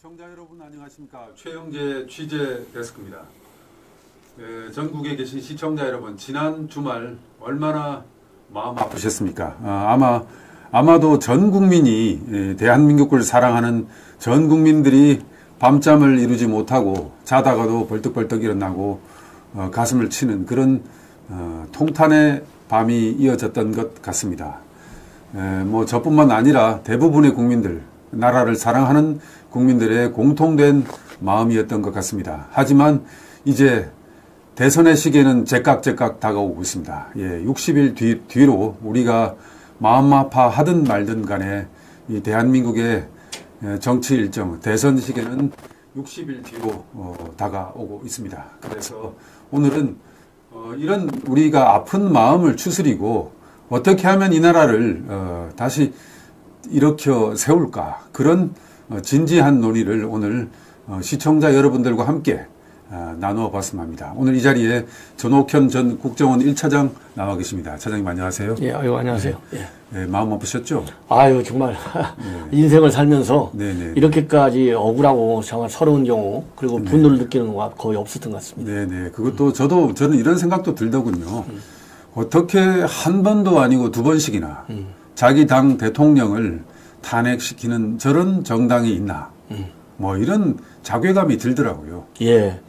시청자 여러분 안녕하십니까. 최영재 취재 데스크입니다. 전국에 계신 시청자 여러분, 지난 주말 얼마나 마음 아프셨습니까? 아마도 전 국민이, 대한민국을 사랑하는 전 국민들이 밤잠을 이루지 못하고 자다가도 벌떡벌떡 일어나고 가슴을 치는 그런 통탄의 밤이 이어졌던 것 같습니다. 뭐 저뿐만 아니라 대부분의 국민들, 나라를 사랑하는 국민들의 공통된 마음이었던 것 같습니다. 하지만 이제 대선의 시계는 제깍제깍 다가오고 있습니다. 60일 뒤로 우리가 마음 아파하든 말든 간에 이 대한민국의 정치 일정, 대선 시계는 60일 뒤로 다가오고 있습니다. 그래서 오늘은 이런 우리가 아픈 마음을 추스리고 어떻게 하면 이 나라를 다시 일으켜 세울까, 그런 진지한 논의를 오늘 시청자 여러분들과 함께 나누어 봤으면 합니다. 오늘 이 자리에 전옥현 전 국정원 1차장 나와 계십니다. 차장님 안녕하세요. 예, 안녕하세요. 예, 마음 아프셨죠? 정말 인생을 살면서 이렇게까지 억울하고 정말 서러운 경우, 그리고 분노를 느끼는 경우가 거의 없었던 것 같습니다. 네네. 그것도 저는 이런 생각도 들더군요. 어떻게 한 번도 아니고 두 번씩이나 자기 당 대통령을 탄핵시키는 저런 정당이 있나. 뭐 이런 자괴감이 들더라고요. 예,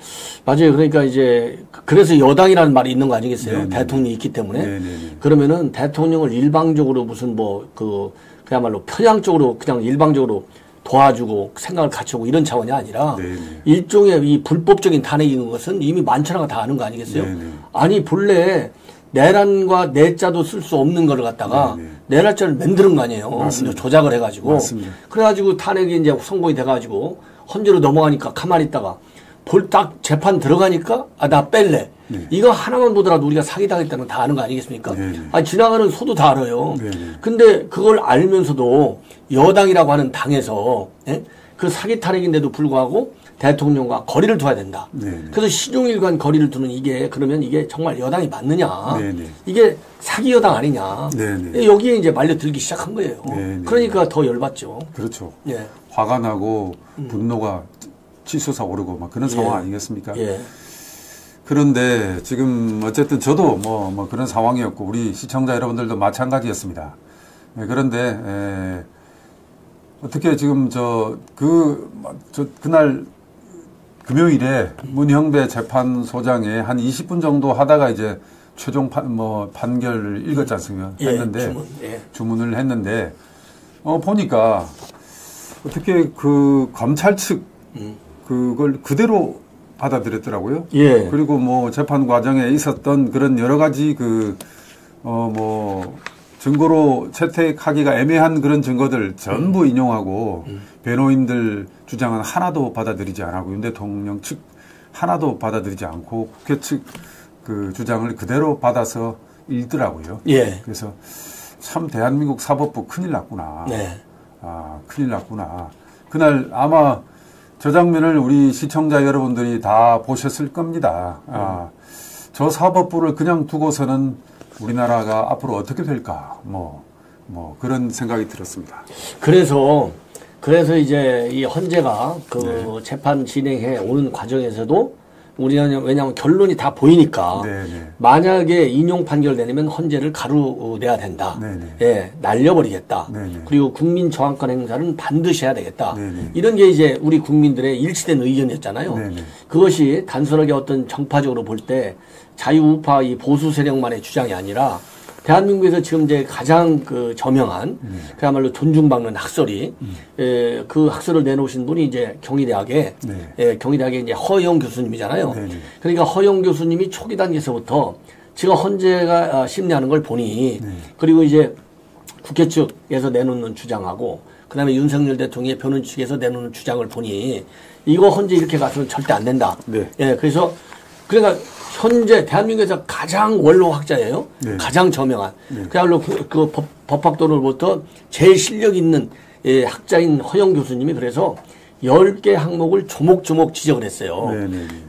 맞아요. 그러니까 이제 그래서 여당이라는 말이 있는 거 아니겠어요? 네네. 대통령이 있기 때문에. 네네. 그러면은 대통령을 일방적으로 무슨 그야말로 편향적으로 그냥 일방적으로 도와주고 생각을 갖추고 이런 차원이 아니라 네네. 일종의 이 불법적인 탄핵인 것은 이미 만천하가 다 아는 거 아니겠어요? 네네. 아니 본래 내란과 내자도 쓸 수 없는 거를 갖다가 내란자를 만드는 거 아니에요. 맞습니다. 조작을 해가지고. 맞습니다. 그래가지고 탄핵이 이제 성공이 돼가지고 헌재로 넘어가니까 가만히 있다가 딱 재판 들어가니까 나 뺄래. 이거 하나만 보더라도 우리가 사기당했다는 거 다 아는 거 아니겠습니까? 지나가는 소도 다 알아요. 근데 그걸 알면서도 여당이라고 하는 당에서 그 사기 탄핵인데도 불구하고 대통령과 거리를 둬야 된다. 그래서 시종일관 거리를 두는 그러면 이게 정말 여당이 맞느냐. 이게 사기 여당 아니냐. 여기에 이제 말려들기 시작한 거예요. 그러니까 더 열받죠. 그렇죠. 화가 나고 분노가 치솟아 오르고 막 그런 상황 아니겠습니까? 그런데 지금 어쨌든 저도 뭐 그런 상황이었고 우리 시청자 여러분들도 마찬가지였습니다. 그런데 어떻게 지금 그날 금요일에 문형배 재판소장에 한 20분 정도 하다가 이제 최종 판결을 읽었지 않습니까? 주문을 했는데, 보니까 어떻게 그 검찰 측 그걸 그대로 받아들였더라고요. 그리고 재판 과정에 있었던 그런 여러 가지 증거로 채택하기가 애매한 그런 증거들 전부 인용하고 변호인들 주장은 하나도 받아들이지 않고 윤 대통령 측 하나도 받아들이지 않고 국회 측 그 주장을 그대로 받아서 읽더라고요. 그래서 참 대한민국 사법부 큰일 났구나. 큰일 났구나. 그날 아마 저 장면을 우리 시청자 여러분들이 다 보셨을 겁니다. 저 사법부를 그냥 두고서는 우리나라가 앞으로 어떻게 될까, 그런 생각이 들었습니다. 그래서 이제 이 헌재가 재판 진행해 오는 과정에서도 우리는 왜냐하면 결론이 다 보이니까 만약에 인용 판결 내리면 헌재를 가루내야 된다. 날려버리겠다. 그리고 국민 저항권 행사는 반드시 해야 되겠다. 이런 게 이제 우리 국민들의 일치된 의견이었잖아요. 그것이 단순하게 어떤 정파적으로 볼 때 자유우파 이 보수 세력만의 주장이 아니라 대한민국에서 지금 이제 가장 저명한 그야말로 존중받는 학설이 그 학설을 내놓으신 분이 이제 경희대학의 이제 허영 교수님이잖아요. 그러니까 허영 교수님이 초기 단계에서부터 제가 헌재가 심리하는 걸 보니 그리고 이제 국회 측에서 내놓는 주장하고 그다음에 윤석열 대통령의 변호인 측에서 내놓는 주장을 보니 이거 헌재 이렇게 가서는 절대 안 된다. 그래서 그러니까 현재 대한민국에서 가장 원로학자예요. 가장 저명한. 그야말로 법학도로부터 제일 실력 있는 학자인 허영 교수님이 그래서 10개 항목을 조목조목 지적을 했어요.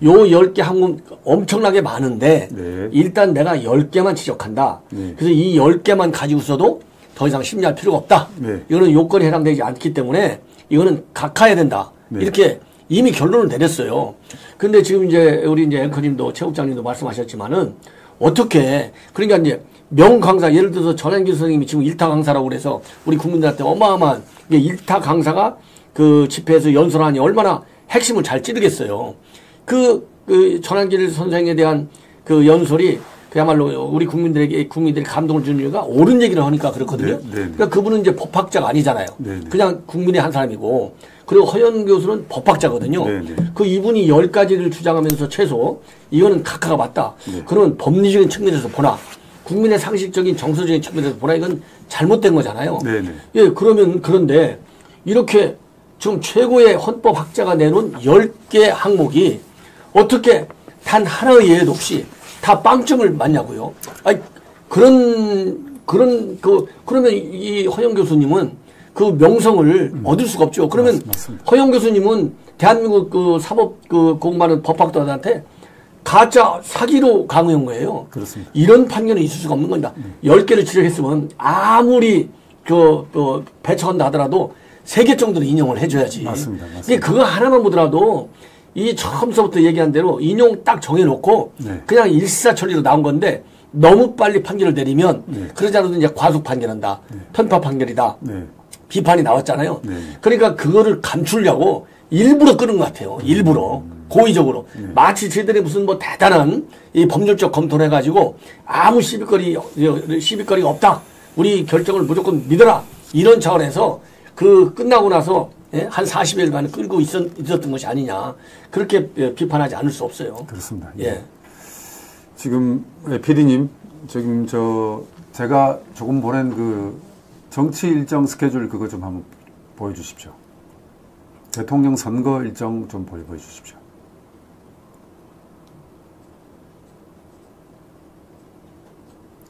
요 10개 항목 엄청나게 많은데 일단 내가 10개만 지적한다. 그래서 이 10개만 가지고서도 더 이상 심리할 필요가 없다. 이거는 요건에 해당되지 않기 때문에 이거는 각하해야 된다. 네. 이렇게 이미 결론을 내렸어요. 근데 지금 이제 우리 이제 앵커님도 최 국장님도 말씀하셨지만은 어떻게 그러니까 이제 명강사 예를 들어서 전한길 선생님이 지금 일타 강사라고 그래서 우리 국민들한테 어마어마한 일타 강사가 그 집회에서 연설하니 얼마나 핵심을 잘 찌르겠어요. 그 전한길 선생에 대한 그 연설이 그야말로 우리 국민들이 감동을 주는 이유가 옳은 얘기를 하니까 그렇거든요. 네. 그러니까 그분은 이제 법학자가 아니잖아요. 네. 그냥 국민의 한 사람이고 그리고 허연 교수는 법학자거든요. 네. 그 이분이 10가지를 주장하면서 최소 이거는 각하가 맞다. 네. 그러면 법리적인 측면에서 보나 국민의 상식적인 정서적인 측면에서 보나 이건 잘못된 거잖아요. 네. 예, 그러면 그런데 이렇게 지금 최고의 헌법학자가 내놓은 10개 항목이 어떻게 단 하나의 예외도 없이 다 빵점을 맞냐고요. 아니, 그러면 이 허영 교수님은 그 명성을 얻을 수가 없죠. 그러면 맞습니다. 허영 교수님은 대한민국 그 사법 그 공부하는 법학도들한테 가짜 사기로 강요한 거예요. 그렇습니다. 이런 판결은 있을 수가 없는 겁니다. 10개를 지적했으면 아무리 배척한다 하더라도 3개 정도는 인용을 해줘야지. 맞습니다. 그거 하나만 보더라도 이 처음서부터 얘기한 대로 인용 딱 정해놓고 네. 그냥 일사천리로 나온 건데 너무 빨리 판결을 내리면 네. 그러지 않아도 이제 과속 판결한다. 네. 편파 판결이다. 네. 비판이 나왔잖아요. 네. 그러니까 그거를 감추려고 일부러 끄는 것 같아요. 일부러. 고의적으로. 네. 마치 저희들이 무슨 뭐 대단한 이 법률적 검토를 해가지고 아무 시비거리가 없다. 우리 결정을 무조건 믿어라. 이런 차원에서 그 끝나고 나서 한 40일간 끌고 있었던 것이 아니냐. 그렇게 비판하지 않을 수 없어요. 그렇습니다. 예. 지금 PD님 지금 제가 조금 보낸 그 정치 일정 스케줄 그거 좀 한번 보여주십시오. 대통령 선거 일정 좀 보여주십시오.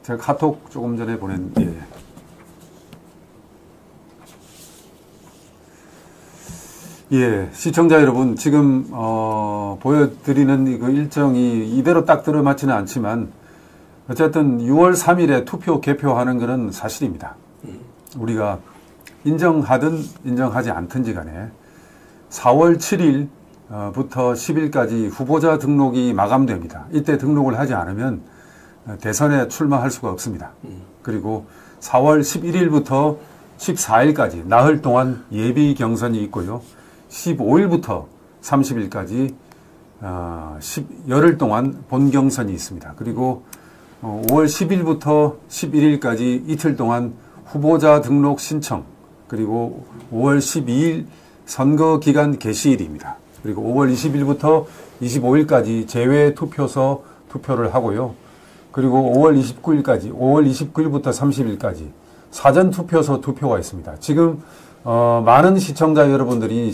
제가 카톡 조금 전에 보낸 예, 시청자 여러분, 지금, 보여드리는 그 일정이 이대로 딱 들어맞지는 않지만, 어쨌든 6월 3일에 투표 개표하는 것은 사실입니다. 우리가 인정하든 인정하지 않든지 간에 4월 7일부터 10일까지 후보자 등록이 마감됩니다. 이때 등록을 하지 않으면 대선에 출마할 수가 없습니다. 그리고 4월 11일부터 14일까지 나흘 동안 예비 경선이 있고요. 15일부터 30일까지 열흘 동안 본경선이 있습니다. 그리고 5월 10일부터 11일까지 이틀 동안 후보자 등록 신청, 그리고 5월 12일 선거기간 개시일입니다. 그리고 5월 20일부터 25일까지 제외 투표소 투표를 하고요. 그리고 5월 29일까지, 5월 29일부터 30일까지 사전 투표소 투표가 있습니다. 지금 많은 시청자 여러분들이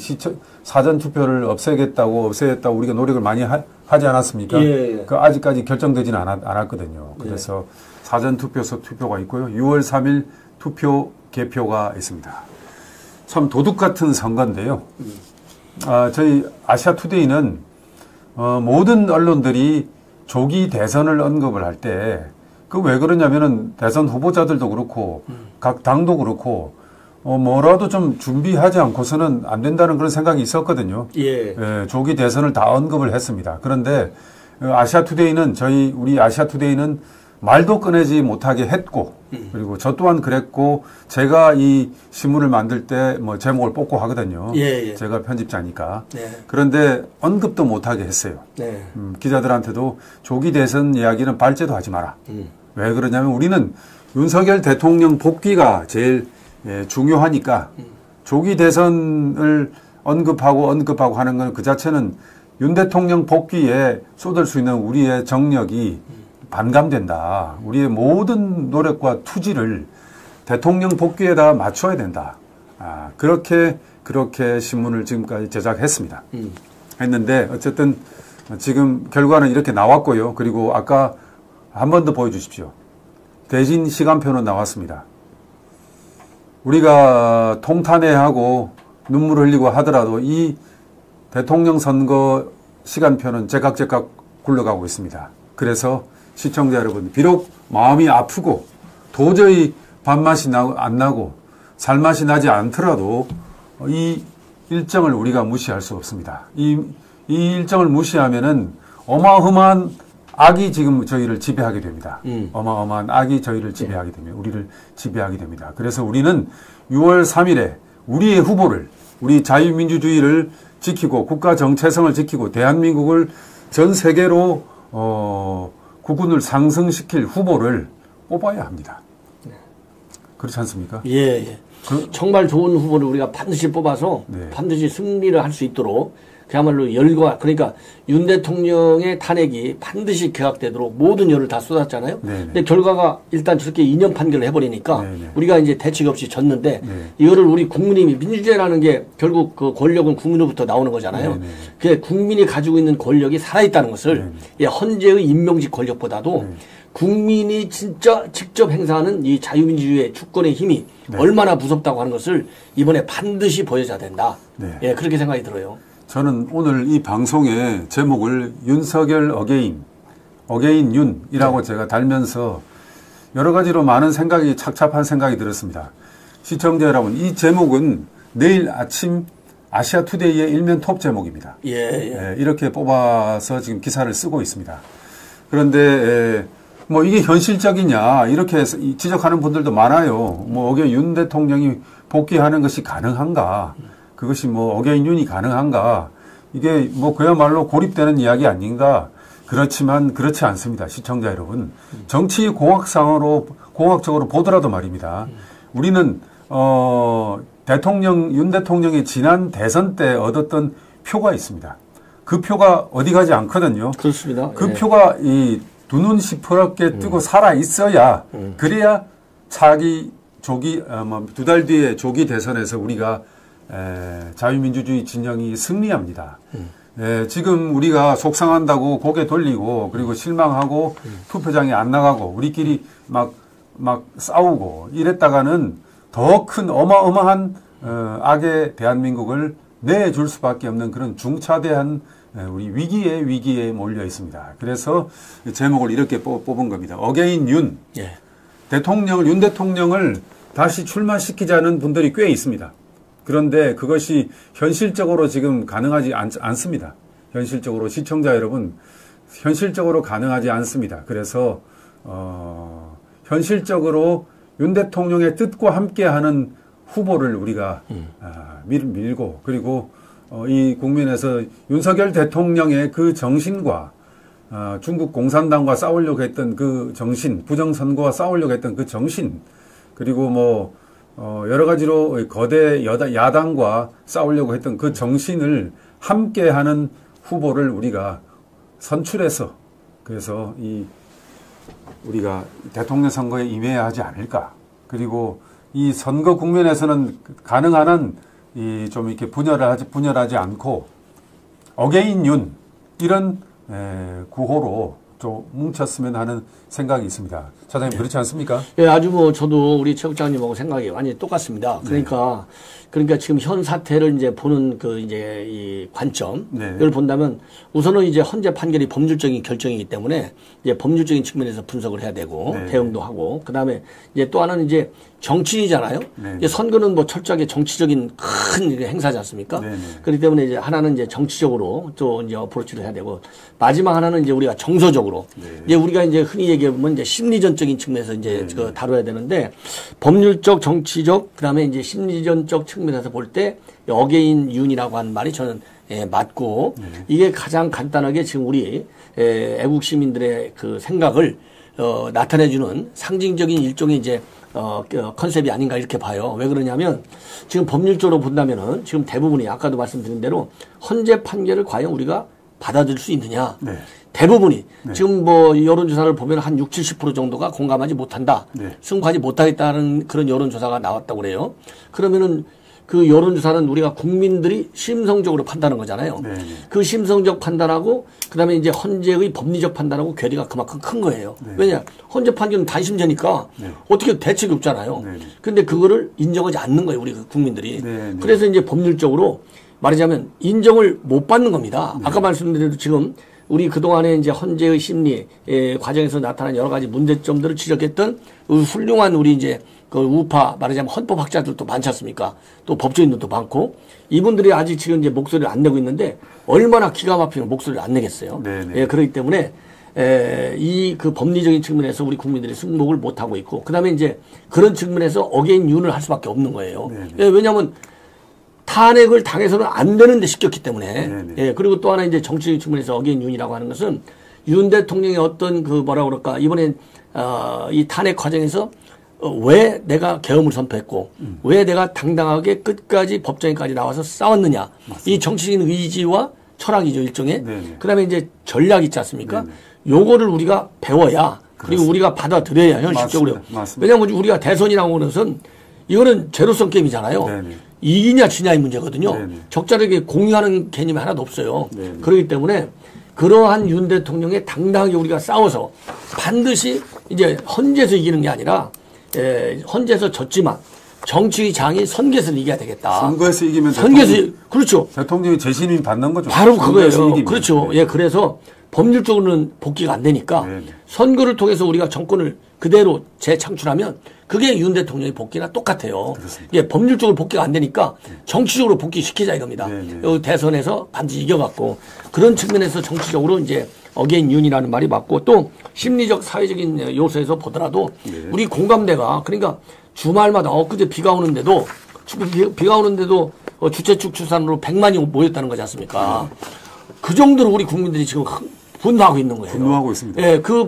사전 투표를 없애겠다고 우리가 노력을 많이 하지 않았습니까? 예. 그 아직까지 결정되지는 않았거든요. 그래서 예. 사전 투표소 투표가 있고요. 6월 3일 투표 개표가 있습니다. 참 도둑 같은 선거인데요. 저희 아시아투데이는 모든 언론들이 조기 대선을 언급을 할 때 그 왜 그러냐면은 대선 후보자들도 그렇고 각 당도 그렇고 뭐라도 좀 준비하지 않고서는 안 된다는 그런 생각이 있었거든요. 예. 예, 조기 대선을 다 언급을 했습니다. 그런데 아시아투데이는 우리 아시아투데이는 말도 꺼내지 못하게 했고 그리고 저 또한 그랬고 제가 이 신문을 만들 때 뭐 제목을 뽑고 하거든요. 예. 제가 편집자니까. 네. 그런데 언급도 못하게 했어요. 네. 기자들한테도 조기 대선 이야기는 발제도 하지 마라. 왜 그러냐면 우리는 윤석열 대통령 복귀가 제일 중요하니까 조기 대선을 언급하고 하는 건 그 자체는 윤 대통령 복귀에 쏟을 수 있는 우리의 정력이 반감된다. 우리의 모든 노력과 투지를 대통령 복귀에다 맞춰야 된다. 그렇게 신문을 지금까지 제작했습니다. 했는데 어쨌든 지금 결과는 이렇게 나왔고요. 그리고 아까 한 번 더 보여주십시오. 대진 시간표는 나왔습니다. 우리가 통탄해하고 눈물 흘리고 하더라도 이 대통령 선거 시간표는 제각제각 굴러가고 있습니다. 그래서 시청자 여러분, 비록 마음이 아프고 도저히 밥맛이 안 나고 살맛이 나지 않더라도 이 일정을 우리가 무시할 수 없습니다. 이 일정을 무시하면은 어마어마한 악이 지금 저희를 지배하게 됩니다. 어마어마한 악이 저희를 지배하게 됩니다. 우리를 지배하게 됩니다. 그래서 우리는 6월 3일에 우리의 후보를, 우리 자유민주주의를 지키고 국가 정체성을 지키고 대한민국을 전 세계로 국군을 상승시킬 후보를 뽑아야 합니다. 그렇지 않습니까? 예. 정말 좋은 후보를 우리가 반드시 뽑아서 반드시 승리를 할 수 있도록 그야말로 열과, 그러니까 윤 대통령의 탄핵이 반드시 개각되도록 모든 열을 다 쏟았잖아요. 근데 결과가 일단 저렇게 2년 판결을 해버리니까 우리가 이제 대책 없이 졌는데 이거를 우리 국민이, 민주주의라는 게 결국 그 권력은 국민으로부터 나오는 거잖아요. 그 국민이 가지고 있는 권력이 살아있다는 것을 헌재의 임명직 권력보다도 국민이 진짜 직접 행사하는 이 자유민주주의의 주권의 힘이 얼마나 무섭다고 하는 것을 이번에 반드시 보여줘야 된다. 예, 그렇게 생각이 들어요. 저는 오늘 이 방송의 제목을 윤석열 어게인 윤이라고 제가 달면서 여러 가지로 많은 생각이, 착잡한 생각이 들었습니다. 시청자 여러분, 이 제목은 내일 아침 아시아투데이의 일면 톱 제목입니다. 이렇게 뽑아서 지금 기사를 쓰고 있습니다. 그런데 뭐 이게 현실적이냐 이렇게 지적하는 분들도 많아요. 뭐 윤 대통령이 복귀하는 것이 가능한가? 그것이 뭐 어게인 윤이 가능한가? 이게 뭐 그야말로 고립되는 이야기 아닌가? 그렇지만 그렇지 않습니다. 시청자 여러분. 정치 공학적으로 보더라도 말입니다. 우리는 윤 대통령이 지난 대선 때 얻었던 표가 있습니다. 그 표가 어디 가지 않거든요. 그렇습니다. 그 표가 이 두 눈 시퍼렇게 뜨고 살아 있어야 그래야 두 달 뒤에 조기 대선에서 우리가 자유민주주의 진영이 승리합니다. 지금 우리가 속상한다고 고개 돌리고 그리고 실망하고 투표장에 안 나가고 우리끼리 막 싸우고 이랬다가는 더 큰 어마어마한 악의 대한민국을 내줄 수밖에 없는 그런 중차대한 우리 위기에 몰려 있습니다. 그래서 제목을 이렇게 뽑은 겁니다. 어게인 윤. 윤 대통령을 다시 출마시키자는 분들이 꽤 있습니다. 그런데 그것이 현실적으로 지금 가능하지 않습니다. 현실적으로, 시청자 여러분, 현실적으로 가능하지 않습니다. 그래서 현실적으로 윤 대통령의 뜻과 함께하는 후보를 우리가 밀고, 그리고 이 국민에서 윤석열 대통령의 그 정신과 중국 공산당과 싸우려고 했던 그 정신, 부정선거와 싸우려고 했던 그 정신, 그리고 뭐 여러 가지로 거대 야당과 싸우려고 했던 그 정신을 함께하는 후보를 우리가 선출해서, 그래서 우리가 대통령 선거에 임해야 하지 않을까. 그리고 이 선거 국면에서는 가능한 한 좀 이렇게 분열하지 않고 어게인 윤 이런 구호로 좀 뭉쳤으면 하는 생각이 있습니다. 차장님 그렇지 않습니까? 예, 아주 뭐 저도 우리 최 국장님하고 생각이 완전히 똑같습니다. 그러니까 지금 현 사태를 이제 보는 이 관점을 본다면 우선은 이제 헌재 판결이 법률적인 결정이기 때문에 이제 법률적인 측면에서 분석을 해야 되고 대응도 하고, 그다음에 이제 또 하나는 이제 정치이잖아요. 이제 선거는 뭐 철저하게 정치적인 큰 행사지 않습니까? 그렇기 때문에 이제 하나는 이제 정치적으로 또 이제 어프로치를 해야 되고, 마지막 하나는 이제 우리가 정서적으로 이제 우리가 이제 흔히 얘기하면 이제 심리전적인 측면에서 이제 다뤄야 되는데, 법률적, 정치적, 그다음에 이제 심리전적 측면에서 볼 때 어게인 윤이라고 하는 말이 저는 맞고, 이게 가장 간단하게 지금 우리 애국 시민들의 그 생각을 나타내주는 상징적인 일종의 이제 컨셉이 아닌가 이렇게 봐요. 왜 그러냐면 지금 법률적으로 본다면은 지금 대부분이 아까도 말씀드린 대로 헌재 판결을 과연 우리가 받아들일 수 있느냐. 대부분이 지금 뭐 여론조사를 보면 한 60-70% 정도가 공감하지 못한다. 승부하지 못하겠다는 그런 여론조사가 나왔다고 그래요. 그러면은 그 여론조사는 우리가 국민들이 심성적으로 판단한 거잖아요. 그 심성적 판단하고 그다음에 이제 헌재의 법리적 판단하고 괴리가 그만큼 큰 거예요. 왜냐? 헌재 판결은 단심제니까 어떻게 대책이 없잖아요. 근데 그거를 인정하지 않는 거예요, 우리 국민들이. 그래서 이제 법률적으로 말하자면 인정을 못 받는 겁니다. 아까 말씀드린 대로 지금 우리 그동안에 이제 헌재의 심리 과정에서 나타난 여러 가지 문제점들을 지적했던 훌륭한 우리 이제 그 우파 말하자면 헌법학자들도 많지 않습니까? 또 법조인들도 많고 이분들이 아직 지금 이제 목소리를 안 내고 있는데 얼마나 기가 막히면 목소리를 안 내겠어요. 예, 그렇기 때문에 이 그 법리적인 측면에서 우리 국민들이 승복을 못 하고 있고 그다음에 이제 그런 측면에서 어게인 윤을 할 수밖에 없는 거예요. 예, 왜냐하면 탄핵을 당해서는 안 되는데 시켰기 때문에. 예, 그리고 또 하나 이제 정치적인 측면에서 어게인 윤이라고 하는 것은 윤 대통령의 어떤 그 뭐라 그럴까 이번에 이 탄핵 과정에서 왜 내가 계엄을 선포했고 왜 내가 당당하게 끝까지 법정에까지 나와서 싸웠느냐. 맞습니다. 이 정치적인 의지와 철학이죠, 일종의. 그 다음에 이제 전략 있지 않습니까? 요거를 우리가 배워야 그리고 우리가 받아들여야 현실적으로. 맞습니다. 왜냐하면 우리가 대선이라고 하는 것은 이거는 제로섬 게임이잖아요. 이기냐 지냐의 문제거든요. 적절하게 공유하는 개념이 하나도 없어요. 그렇기 때문에 그러한 윤 대통령의 당당하게 우리가 싸워서 반드시 이제 헌재에서 이기는 게 아니라 헌재에서 졌지만 정치장이 선거에서 이겨야 되겠다. 선거에서 이기면 선거에서 그렇죠. 대통령이 재신임 받는 거죠. 바로 그거예요. 그렇죠. 예, 그래서 법률적으로는 복귀가 안 되니까 선거를 통해서 우리가 정권을 그대로 재창출하면 그게 윤 대통령의 복귀나 똑같아요. 예, 법률적으로 복귀가 안 되니까 정치적으로 복귀시키자 이겁니다. 여기 대선에서 반드시 이겨갖고 그런 측면에서 정치적으로 이제 어게인 윤이라는 말이 맞고 또 심리적 사회적인 요소에서 보더라도 우리 공감대가 그러니까 주말마다 엊그제 비가 오는데도 주최 측 추산으로 100만이 모였다는 거지 않습니까? 그 정도로 우리 국민들이 지금 분노하고 있는 거예요. 분노하고 있습니다. 예, 그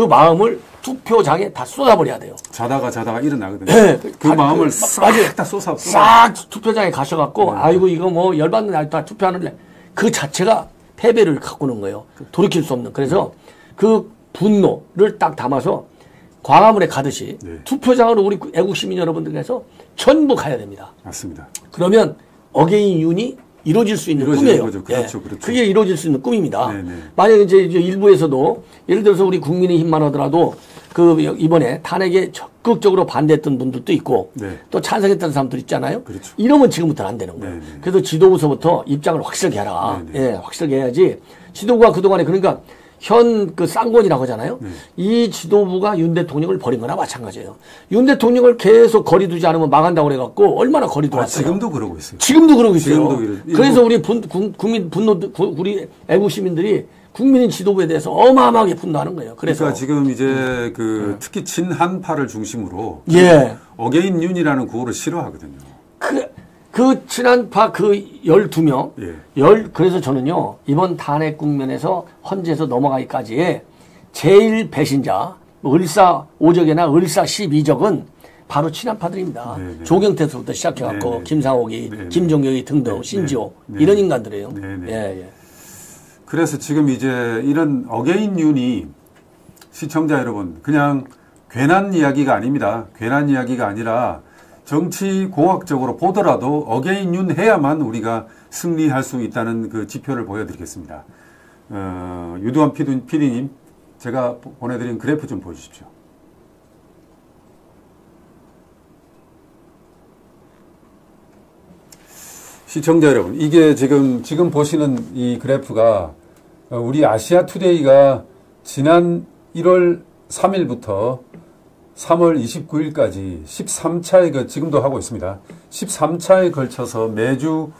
마음을 투표장에 다 쏟아버려야 돼요. 자다가 일어나거든요. 네, 그 마음을 싹 다 싹 투표장에 가셔갖고 아이고 이거 뭐 열받는 날 다 투표하는데 그 자체가 패배를 가꾸는 거예요. 돌이킬 수 없는. 그래서 그 분노를 딱 담아서 광화문에 가듯이 투표장으로 우리 애국 시민 여러분들께서 전부 가야 됩니다. 맞습니다. 그러면 어게인 윤이 이루어질 수 있는 꿈이에요. 거죠. 그렇죠, 그렇죠. 그게 이루어질 수 있는 꿈입니다. 만약에 이제 일부에서도 예를 들어서 우리 국민의힘만 하더라도 그 이번에 탄핵에 적극적으로 반대했던 분들도 있고 또 찬성했던 사람들 있잖아요. 그렇죠. 이러면 지금부터는 안 되는 거예요. 그래서 지도부서부터 입장을 확실하게 해라. 예, 확실하게 해야지. 지도부가 그동안에 그러니까 현 그 쌍권이라고 하잖아요. 이 지도부가 윤 대통령을 버린 거나 마찬가지예요. 윤 대통령을 계속 거리 두지 않으면 망한다고 그래갖고 얼마나 거리 두었어요. 지금도 그러고 있어요. 지금도 그러고 있어요. 그래서 우리 국민 분노, 우리 애국 시민들이 국민인 지도부에 대해서 어마어마하게 분노하는 거예요. 그러니까 지금 이제 특히 친한파를 중심으로 어게인 윤이라는 구호를 싫어하거든요. 그 친한파 그 12명, 그래서 저는요, 이번 탄핵 국면에서 헌재에서 넘어가기까지의 제일 배신자, 을사 5적이나 을사 12적은 바로 친한파들입니다. 조경태서부터 시작해갖고, 김상옥이, 김종경이 등등, 신지호, 이런 인간들이에요. 그래서 지금 이제 이런 어게인 윤이 시청자 여러분, 그냥 괜한 이야기가 아닙니다. 괜한 이야기가 아니라 정치 공학적으로 보더라도 어게인 윤 해야만 우리가 승리할 수 있다는 그 지표를 보여드리겠습니다. 유두환 PD님, 제가 보내드린 그래프 좀 보여주십시오. 시청자 여러분, 이게 지금 보시는 이 그래프가 우리 아시아투데이가 지난 1월 3일부터 3월 29일까지 13차에 지금도 하고 있습니다. 13차에 걸쳐서 매주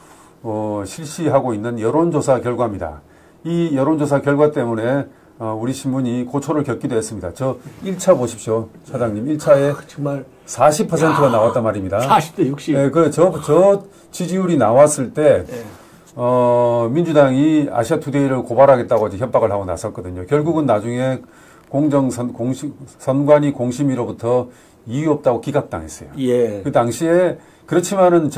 실시하고 있는 여론조사 결과입니다. 이 여론조사 결과 때문에 우리 신문이 고초를 겪기도 했습니다. 저 1차 보십시오, 사장님. 1차에 정말 40%가 나왔단 말입니다. 40대 60. 네, 저 지지율이 나왔을 때 민주당이 아시아투데이를 고발하겠다고 협박을 하고 나섰거든요. 결국은 나중에 선관위 공심위로부터 이유 없다고 기각당했어요. 그 당시에 그렇지만은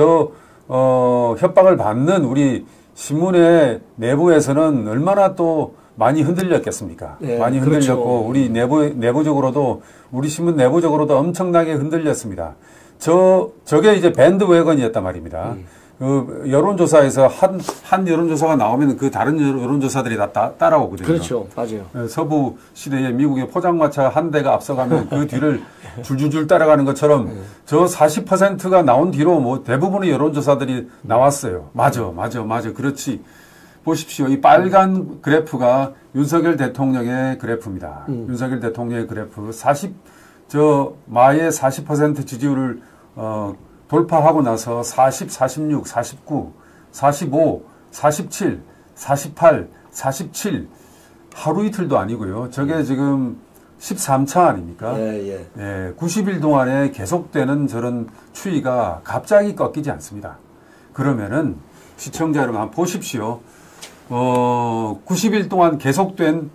협박을 받는 우리 신문의 내부에서는 얼마나 또 많이 흔들렸겠습니까? 많이 흔들렸고, 그렇죠. 우리 내부적으로도, 우리 신문 내부적으로도 엄청나게 흔들렸습니다. 저게 이제 밴드웨건이었단 말입니다. 그 여론조사에서 한 여론조사가 나오면 그 다른 여론조사들이 다 따라오거든요. 그렇죠. 맞아요. 서부 시대에 미국의 포장마차 한 대가 앞서가면 그 뒤를 줄줄줄 따라가는 것처럼 저 40%가 나온 뒤로 뭐 대부분의 여론조사들이 나왔어요. 맞아. 그렇지. 보십시오. 이 빨간 그래프가 윤석열 대통령의 그래프입니다. 윤석열 대통령의 그래프. 마의 40% 지지율을, 돌파하고 나서 40, 46, 49, 45, 47, 48, 47. 하루 이틀도 아니고요. 저게 지금 13차 아닙니까? 예, 90일 동안에 계속되는 저런 추이가 갑자기 꺾이지 않습니다. 그러면은 시청자 여러분 한번 보십시오. 90일 동안 계속된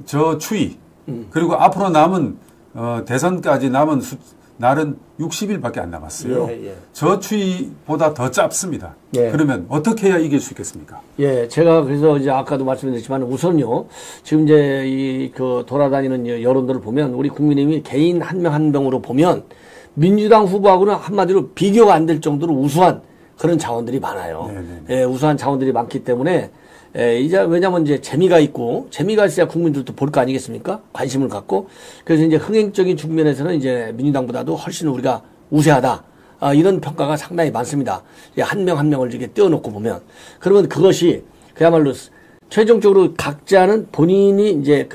저 추이, 그리고 앞으로 남은 대선까지 남은 날은 60일밖에 안 남았어요. 저 추이보다 더 짧습니다. 그러면 어떻게 해야 이길 수 있겠습니까? 제가 그래서 이제 아까도 말씀드렸지만 우선요, 지금 이제 돌아다니는 여론들을 보면 우리 국민의힘이 개인 한 명 한 명으로 보면 민주당 후보하고는 한마디로 비교가 안 될 정도로 우수한 그런 자원들이 많아요. 우수한 자원들이 많기 때문에 이제 왜냐면 이제 재미가 있고 재미가 있어야 국민들도 볼 거 아니겠습니까? 관심을 갖고. 그래서 이제 흥행적인 측면에서는 이제 민주당보다도 훨씬 우리가 우세하다. 이런 평가가 상당히 많습니다. 한 명 한 명을 이렇게 떼어놓고 보면. 그러면 그것이 그야말로 최종적으로 각자는 본인이 이제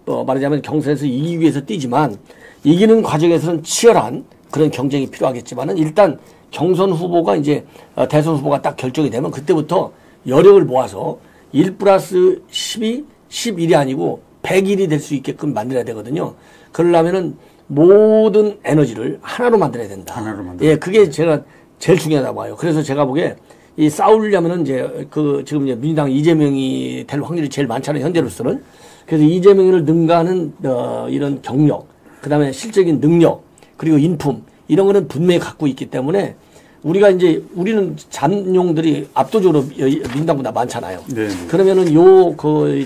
말하자면 경선에서 이기기 위해서 뛰지만 이기는 과정에서는 치열한 그런 경쟁이 필요하겠지만은 일단 경선 후보가 이제 대선 후보가 딱 결정이 되면 그때부터 여력을 모아서 1+10이 11이 아니고 100일이 될 수 있게끔 만들어야 되거든요. 그러려면은 모든 에너지를 하나로 만들어야 된다. 하나로 만들어야 그게 제가 제일 중요하다고 봐요. 그래서 제가 보기에 이 싸우려면은 이제 지금 이제 민주당 이재명이 될 확률이 제일 많잖아요. 현재로서는. 그래서 이재명을 능가하는 이런 경력, 그다음에 실적인 능력, 그리고 인품 이런 거는 분명히 갖고 있기 때문에 우리는 잠룡들이 압도적으로 민주당보다 많잖아요. 그러면은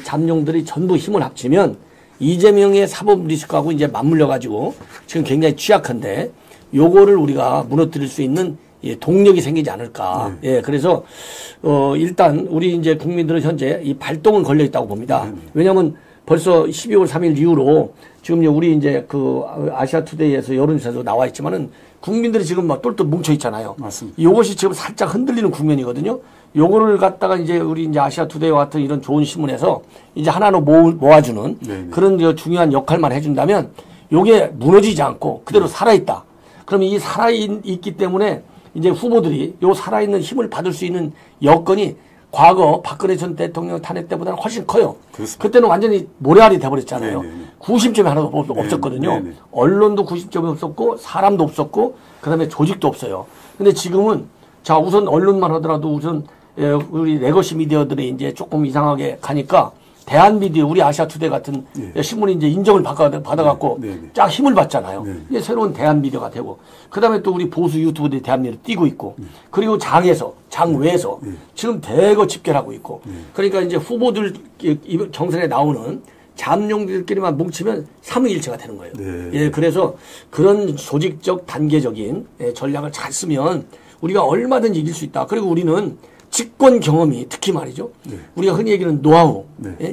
잠룡들이 전부 힘을 합치면 이재명의 사법 리스크하고 이제 맞물려 가지고 지금 굉장히 취약한데 요거를 우리가 무너뜨릴 수 있는 동력이 생기지 않을까. 그래서 일단 우리 이제 국민들은 현재 이 발동은 걸려 있다고 봅니다. 왜냐하면 벌써 12월 3일 이후로 지금 우리 이제 아시아 투데이에서 여론조사도 나와 있지만은 국민들이 지금 막 똘똘 뭉쳐 있잖아요. 맞습니다. 이것이 지금 살짝 흔들리는 국면이거든요. 요거를 갖다가 이제 우리 이제 아시아 투데이와 같은 이런 좋은 신문에서 이제 하나로 모아주는 그런 중요한 역할만 해준다면 요게 무너지지 않고 그대로 살아있다. 그러면 이 살아있기 때문에 이제 후보들이 요 살아있는 힘을 받을 수 있는 여건이 과거 박근혜 전 대통령 탄핵 때보다는 훨씬 커요. 그렇습니다. 그때는 완전히 모래알이 돼버렸잖아요. 구심점이 하나도 없었거든요. 언론도 구심점이 없었고 사람도 없었고 그다음에 조직도 없어요. 근데 지금은 자 우선 언론만 하더라도 우선 우리 레거시 미디어들이 이제 조금 이상하게 가니까 대한미디어 우리 아시아투데이 같은 신문이 이제 인정을 받아갖고 쫙 힘을 받잖아요. 이게 새로운 대한미디어가 되고 그다음에 또 우리 보수 유튜브들이 대한미디어를 뛰고 있고 그리고 장외에서 지금 대거 집결하고 있고 그러니까 이제 후보들 경선에 나오는 잠룡들끼리만 뭉치면 삼위일체가 되는 거예요. 그래서 그런 조직적 단계적인 전략을 잘 쓰면 우리가 얼마든지 이길 수 있다. 그리고 우리는 집권 경험이 특히 말이죠. 우리가 흔히 얘기하는 노하우,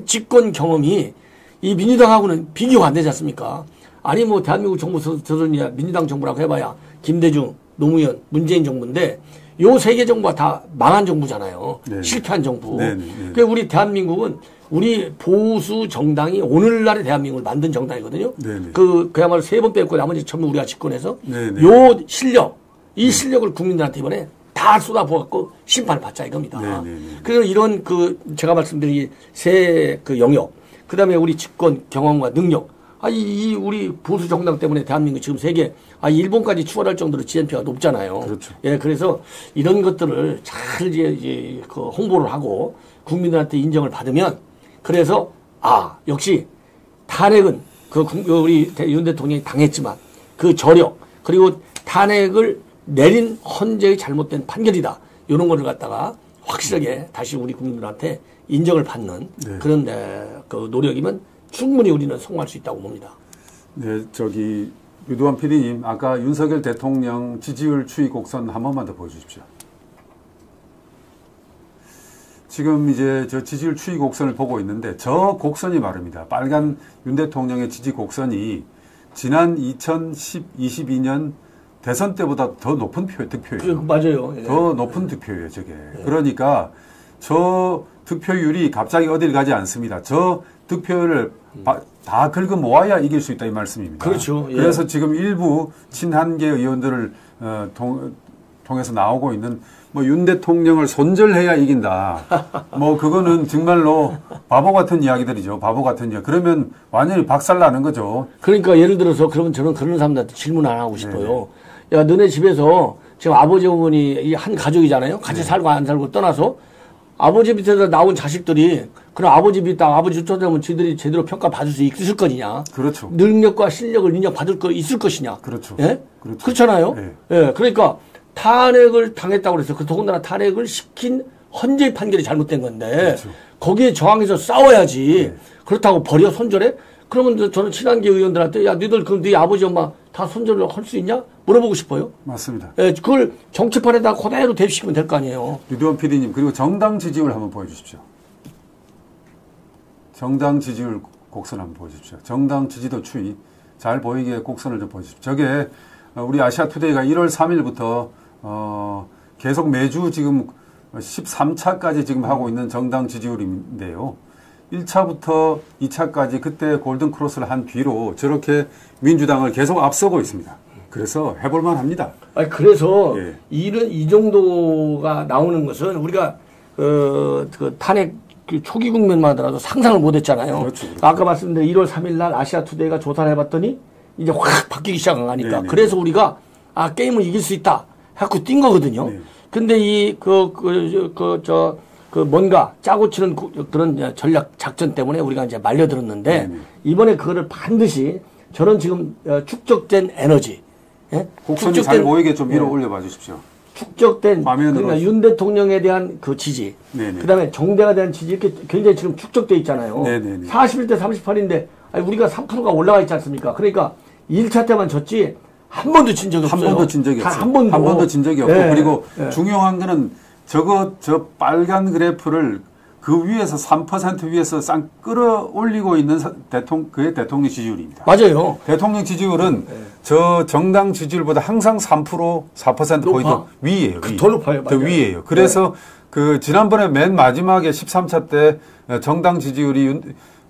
집권 경험이 이 민주당하고는 비교가 안 되지 않습니까? 아니 뭐 대한민국 정부 저선이야 민주당 정부라고 해봐야 김대중, 노무현, 문재인 정부인데 요 세 개 정부가 다 망한 정부잖아요. 실패한 정부. 그러니까 우리 대한민국은 우리 보수 정당이 오늘날의 대한민국을 만든 정당이거든요. 그야말로 3번 뺐고 나머지 전부 우리가 집권해서 요 실력, 이 실력을 국민들한테 이번에 다 쏟아부어갖고 심판을 받자 이겁니다. 그래서 이런 제가 말씀드린 세 영역, 그 다음에 우리 집권 경험과 능력, 이 우리 보수 정당 때문에 대한민국 지금 세계, 일본까지 추월할 정도로 GNP가 높잖아요. 그렇죠. 그래서 이런 것들을 잘 이제 홍보를 하고 국민들한테 인정을 받으면 그래서 역시 탄핵은 우리 윤 대통령이 당했지만 그 저력 그리고 탄핵을 내린 헌재의 잘못된 판결이다. 이런 거를 갖다가 확실하게 다시 우리 국민들한테 인정을 받는 그런 노력이면 충분히 우리는 성공할 수 있다고 봅니다. 유두환 PD님, 아까 윤석열 대통령 지지율 추이 곡선 한 번만 더 보여주십시오. 지금 이제 저 지지율 추이 곡선을 보고 있는데 저 곡선이 말입니다. 빨간 윤 대통령의 지지 곡선이 지난 2022년 대선 때보다 더 높은 득표예요. 맞아요. 더 높은 득표예요, 저게. 그러니까 저 득표율이 갑자기 어딜 가지 않습니다. 저 득표율을 다 긁어 모아야 이길 수 있다 이 말씀입니다. 그렇죠. 예. 그래서 지금 일부 친한계 의원들을 통해서 나오고 있는 뭐 윤 대통령을 손절해야 이긴다. 뭐 그거는 정말로 바보 같은 이야기들이죠. 바보 같은 이야기. 그러면 완전히 박살나는 거죠. 그러니까 예를 들어서 그러면 저는 그런 사람들한테 질문 안 하고 싶어요. 네. 야, 너네 집에서 지금 아버지 어머니 한 가족이잖아요. 같이 네. 살고 안 살고 떠나서 아버지 밑에서 나온 자식들이 그럼 아버지 밑에 아버지 쫓아오면 지들이 제대로 평가 받을 수 있을 거냐? 그렇죠. 능력과 실력을 인정받을 거 있을 것이냐? 그렇죠. 예? 그렇죠. 그렇잖아요. 네. 예. 그러니까 탄핵을 당했다고 그래서 그 더군다나 탄핵을 시킨 헌재 판결이 잘못된 건데 그렇죠. 거기에 저항해서 싸워야지. 네. 그렇다고 버려 손절해? 그러면 저는 친한계 의원들한테 야 너희들 그럼 네 아버지 엄마 다 손절을 할 수 있냐? 물어보고 싶어요. 맞습니다. 예, 그걸 정치판에다 그대로 대입시키면 될 거 아니에요. 유도원 PD님 그리고 정당 지지율 한번 보여주십시오. 정당 지지율 곡선 한번 보여주십시오. 정당 지지도 추이 잘 보이게 곡선을 좀 보여주십시오. 저게 우리 아시아투데이가 1월 3일부터 계속 매주 지금 13차까지 지금 하고 있는 정당 지지율인데요. 1차부터 2차까지 그때 골든크로스를 한 뒤로 저렇게 민주당을 계속 앞서고 있습니다. 그래서 해볼만 합니다. 아니, 그래서 예. 이 정도가 나오는 것은 우리가 그 탄핵 초기 국면만 하더라도 상상을 못 했잖아요. 그렇죠, 그렇죠. 아까 말씀드린 1월 3일 날 아시아투데이가 조사를 해봤더니 이제 확 바뀌기 시작한 거니까. 네네. 그래서 우리가 게임을 이길 수 있다 해갖고 뛴 거거든요. 네. 근데 뭔가 짜고 치는 그런 전략 작전 때문에 우리가 이제 말려들었는데 이번에 그거를 반드시 저는 지금 축적된 에너지. 예? 곡선이 잘 보이게 좀 위로 올려봐 주십시오. 축적된 그러니까 윤 대통령에 대한 그 지지, 그다음에 정대에 대한 지지 이렇게 굉장히 지금 축적돼 있잖아요. 네네네. 41대 38인데 우리가 3%가 올라가 있지 않습니까? 그러니까 1차 때만 졌지 한 번도 진 적이 없어요. 한 번도 진 적이 없어요. 한 번도 진 적이 없고 그리고 중요한 거는 저 빨간 그래프를 그 위에서 3% 위에서 쌍 끌어올리고 있는 그의 대통령 지지율입니다. 맞아요. 대통령 지지율은 저 정당 지지율보다 항상 3%, 4% 거의 더 위에요. 더 높아요. 더 위에요. 그래서 그 지난번에 맨 마지막에 13차 때 정당 지지율이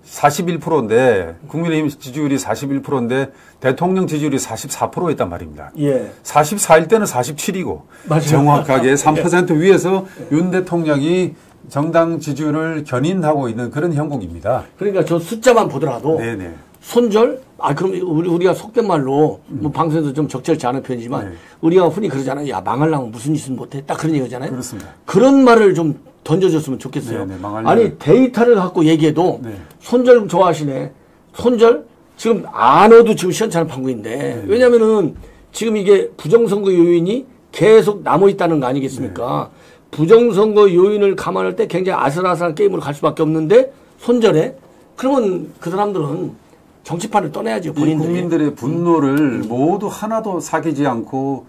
41%인데 국민의힘 지지율이 41%인데 대통령 지지율이 44%였단 말입니다. 예. 44일 때는 47이고 맞아요. 정확하게 3% 위에서 윤 대통령이 정당 지지율을 견인하고 있는 그런 형국입니다. 그러니까 저 숫자만 보더라도 네네. 손절? 그럼 우리가 속된 말로 뭐 방송에서 좀 적절치 않은 표현이지만 네. 우리가 흔히 그러잖아요. 야 망하려면 무슨 짓은 못해. 딱 그런 얘기잖아요. 그렇습니다. 그런 말을 좀 던져줬으면 좋겠어요. 네네, 아니 데이터를 갖고 얘기해도 네. 손절 좋아하시네. 손절? 지금 안 얻어도 지금 시원찮은 판국인데 네. 왜냐면은 지금 이게 부정선거 요인이 계속 남아있다는 거 아니겠습니까? 네. 부정선거 요인을 감안할 때 굉장히 아슬아슬한 게임으로 갈 수밖에 없는데 손절해? 그러면 그 사람들은 정치판을 떠나야죠. 본인들이. 국민들의 분노를 모두 하나도 사귀지 않고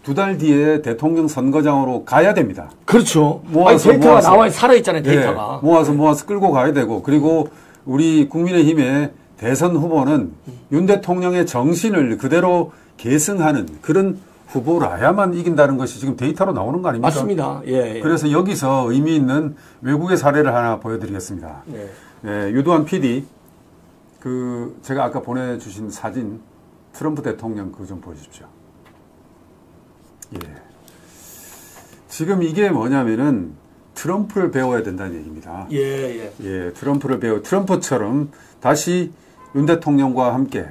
두 달 뒤에 대통령 선거장으로 가야 됩니다. 그렇죠. 데이터가 나와 살아있잖아요. 데이터가. 네, 모아서 끌고 가야 되고 그리고 우리 국민의힘의 대선 후보는 윤 대통령의 정신을 그대로 계승하는 그런 후보라야만 이긴다는 것이 지금 데이터로 나오는 거 아닙니까? 맞습니다. 예, 예. 그래서 여기서 의미 있는 외국의 사례를 하나 보여드리겠습니다. 예. 예, 유도한 PD, 제가 아까 보내주신 사진, 트럼프 대통령 그거 좀 보여주십시오. 예. 지금 이게 뭐냐면은 트럼프를 배워야 된다는 얘기입니다. 예. 트럼프를 트럼프처럼 다시 윤 대통령과 함께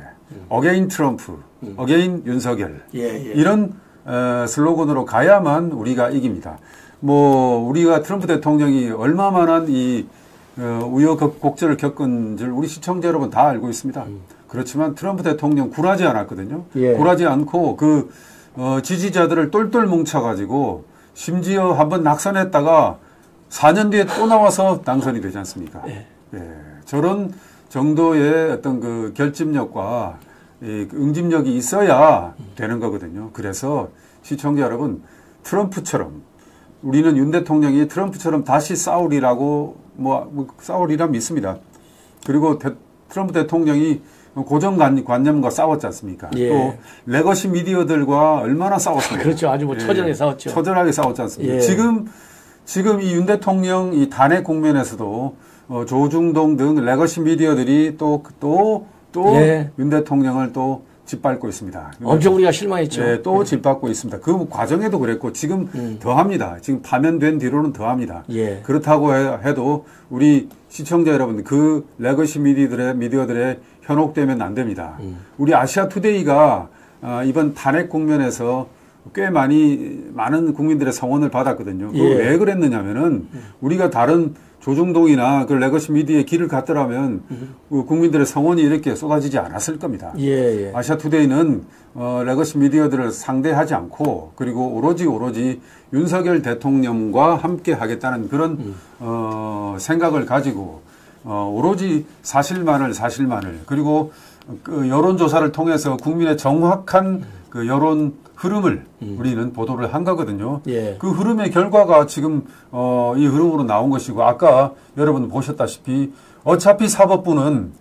어게인 트럼프, 어게인 윤석열 이런 슬로건으로 가야만 우리가 이깁니다. 우리가 트럼프 대통령이 얼마만한 이 우여곡절을 겪은 줄 우리 시청자 여러분 다 알고 있습니다. 그렇지만 트럼프 대통령 굴하지 않았거든요. 굴하지 않고 지지자들을 똘똘 뭉쳐가지고 심지어 한번 낙선했다가 4년 뒤에 또 나와서 당선이 되지 않습니까? 저런 정도의 어떤 결집력과 응집력이 있어야 되는 거거든요. 그래서 시청자 여러분, 트럼프처럼 우리는 윤 대통령이 트럼프처럼 다시 싸우리라고 싸우리라 믿습니다. 그리고 트럼프 대통령이 고정관념과 싸웠지 않습니까? 또 레거시 미디어들과 얼마나 싸웠습니까? 그렇죠. 아주 처절하게 싸웠죠. 처절하게 싸웠지 않습니까? 지금 지금 이 윤 대통령 이 탄핵 국면에서도 조중동 등 레거시 미디어들이 또 예. 윤 대통령을 또 짓밟고 있습니다. 엄청 우리가 실망했죠. 네, 또 짓밟고 있습니다. 그 과정에도 그랬고 지금 더합니다. 지금 파면된 뒤로는 더합니다. 예. 그렇다고 해도 우리 시청자 여러분 그 레거시 미디어들의 현혹되면 안 됩니다. 우리 아시아투데이가 이번 탄핵 국면에서 꽤 많은 국민들의 성원을 받았거든요. 예. 왜 그랬느냐면은 우리가 다른 조중동이나 그 레거시 미디어의 길을 갔더라면 국민들의 성원이 이렇게 쏟아지지 않았을 겁니다. 예, 예. 아시아투데이는 레거시 미디어들을 상대하지 않고 그리고 오로지 윤석열 대통령과 함께 하겠다는 그런 생각을 가지고 오로지 사실만을 그리고 그 여론조사를 통해서 국민의 정확한 그 여론 흐름을 우리는 보도를 한 거거든요. 예. 그 흐름의 결과가 지금 이 흐름으로 나온 것이고 아까 여러분 보셨다시피 어차피 사법부는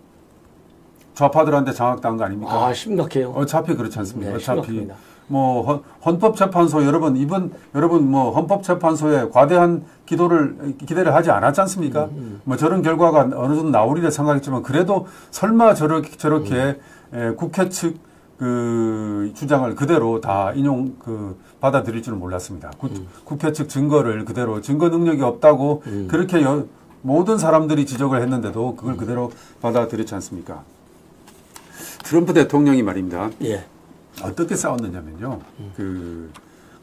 좌파들한테 장악당한 거 아닙니까? 아, 심각해요. 어차피 그렇지 않습니까? 네, 어차피 심각합니다. 뭐 헌법재판소 여러분 뭐 헌법재판소에 과대한 기대를 하지 않았지 않습니까? 뭐 저런 결과가 어느 정도 나오리라 생각했지만 그래도 설마 저렇게 국회 측 그 주장을 그대로 다 받아들일 줄은 몰랐습니다. 국회 측 증거를 그대로 증거 능력이 없다고 그렇게 모든 사람들이 지적을 했는데도 그걸 그대로 받아들였지 않습니까? 트럼프 대통령이 말입니다. 예. 어떻게 싸웠느냐면요. 그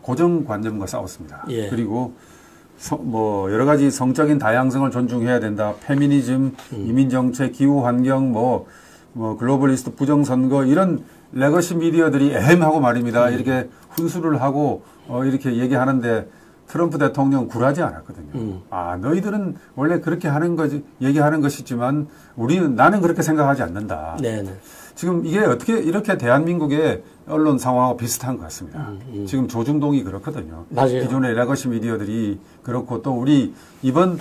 고정관념과 싸웠습니다. 예. 그리고 뭐 여러 가지 성적인 다양성을 존중해야 된다. 페미니즘, 이민정책, 기후환경, 뭐 글로벌리스트 부정선거 이런 레거시 미디어들이 에헴하고 말입니다. 이렇게 훈수를 하고 이렇게 얘기하는데 트럼프 대통령 굴하지 않았거든요. 아, 너희들은 원래 그렇게 하는 거지, 얘기하는 것이지만 나는 그렇게 생각하지 않는다. 네네. 지금 이게 어떻게 이렇게 대한민국의 언론 상황하고 비슷한 것 같습니다. 지금 조중동이 그렇거든요. 맞아요. 기존의 레거시 미디어들이 그렇고 또 우리 이번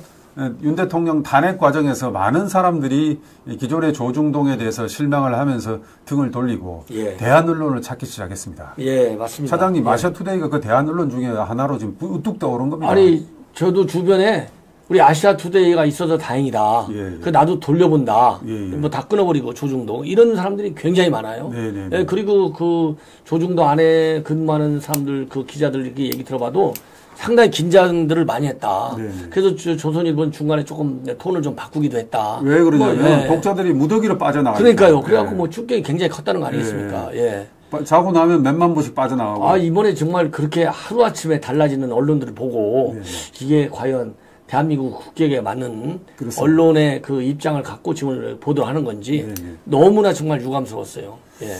윤 대통령 탄핵 과정에서 많은 사람들이 기존의 조중동에 대해서 실망을 하면서 등을 돌리고 예. 대한 언론을 찾기 시작했습니다. 예, 맞습니다. 사장님, 예. 아시아투데이가 그 대한 언론 중에 하나로 지금 우뚝 떠오른 겁니다. 아니, 저도 주변에 우리 아시아투데이가 있어서 다행이다. 예. 그 나도 돌려본다. 예. 뭐 다 끊어버리고 조중동 이런 사람들이 굉장히 많아요. 네네네. 예, 그리고 그 조중동 안에 근무하는 사람들 그 기자들 이렇게 얘기 들어봐도 상당히 긴장들을 많이 했다. 네네. 그래서 조선일보는 중간에 조금 톤을 좀 바꾸기도 했다. 왜 그러냐면 뭐, 예. 독자들이 무더기로 빠져나가요. 그러니까요. 그래갖고 뭐 충격이 굉장히 컸다는 거 아니겠습니까? 예. 자고 나면 몇만 부씩 빠져나가고. 아, 이번에 정말 그렇게 하루아침에 달라지는 언론들을 보고 이게 과연 대한민국 국격에 맞는 그렇습니다. 언론의 그 입장을 갖고 지금 보도하는 건지 너무나 정말 유감스러웠어요. 예.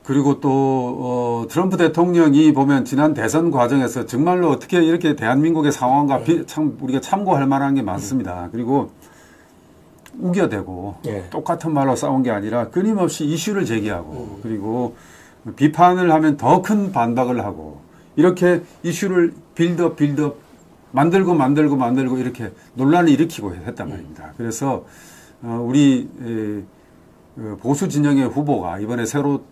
그리고 또 트럼프 대통령이 보면 지난 대선 과정에서 정말로 어떻게 이렇게 대한민국의 상황과 참 우리가 참고할 만한 게 많습니다. 그리고 우겨대고 똑같은 말로 싸운 게 아니라 끊임없이 이슈를 제기하고 그리고 비판을 하면 더 큰 반박을 하고 이렇게 이슈를 빌드업 만들고 이렇게 논란을 일으키고 했단 말입니다. 그래서 우리 보수 진영의 후보가 이번에 새로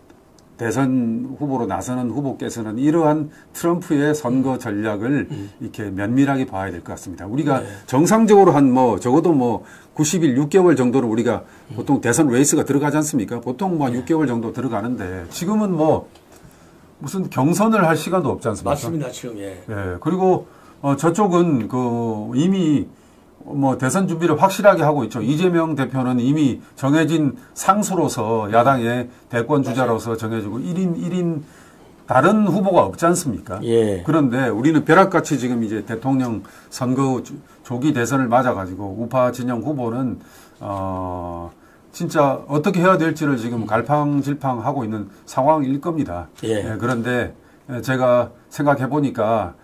대선 후보로 나서는 후보께서는 이러한 트럼프의 선거 전략을 이렇게 면밀하게 봐야 될 것 같습니다. 우리가 정상적으로 적어도 90일, 6개월 정도는 우리가 보통 대선 레이스가 들어가지 않습니까? 보통 6개월 정도 들어가는데 지금은 무슨 경선을 할 시간도 없지 않습니까? 맞습니다, 지금. 예. 그리고 저쪽은 이미 대선 준비를 확실하게 하고 있죠. 이재명 대표는 이미 정해진 상수로서 야당의 대권 주자로서 정해지고 1인 다른 후보가 없지 않습니까? 예. 그런데 우리는 벼락같이 지금 이제 대통령 선거 조기 대선을 맞아가지고 우파 진영 후보는 진짜 어떻게 해야 될지를 지금 갈팡질팡하고 있는 상황일 겁니다. 그런데 제가 생각해 보니까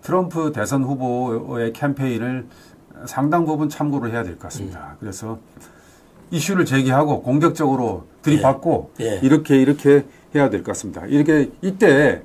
트럼프 대선 후보의 캠페인을 상당 부분 참고를 해야 될 것 같습니다. 그래서 이슈를 제기하고 공격적으로 들이받고 이렇게 해야 될 것 같습니다. 이때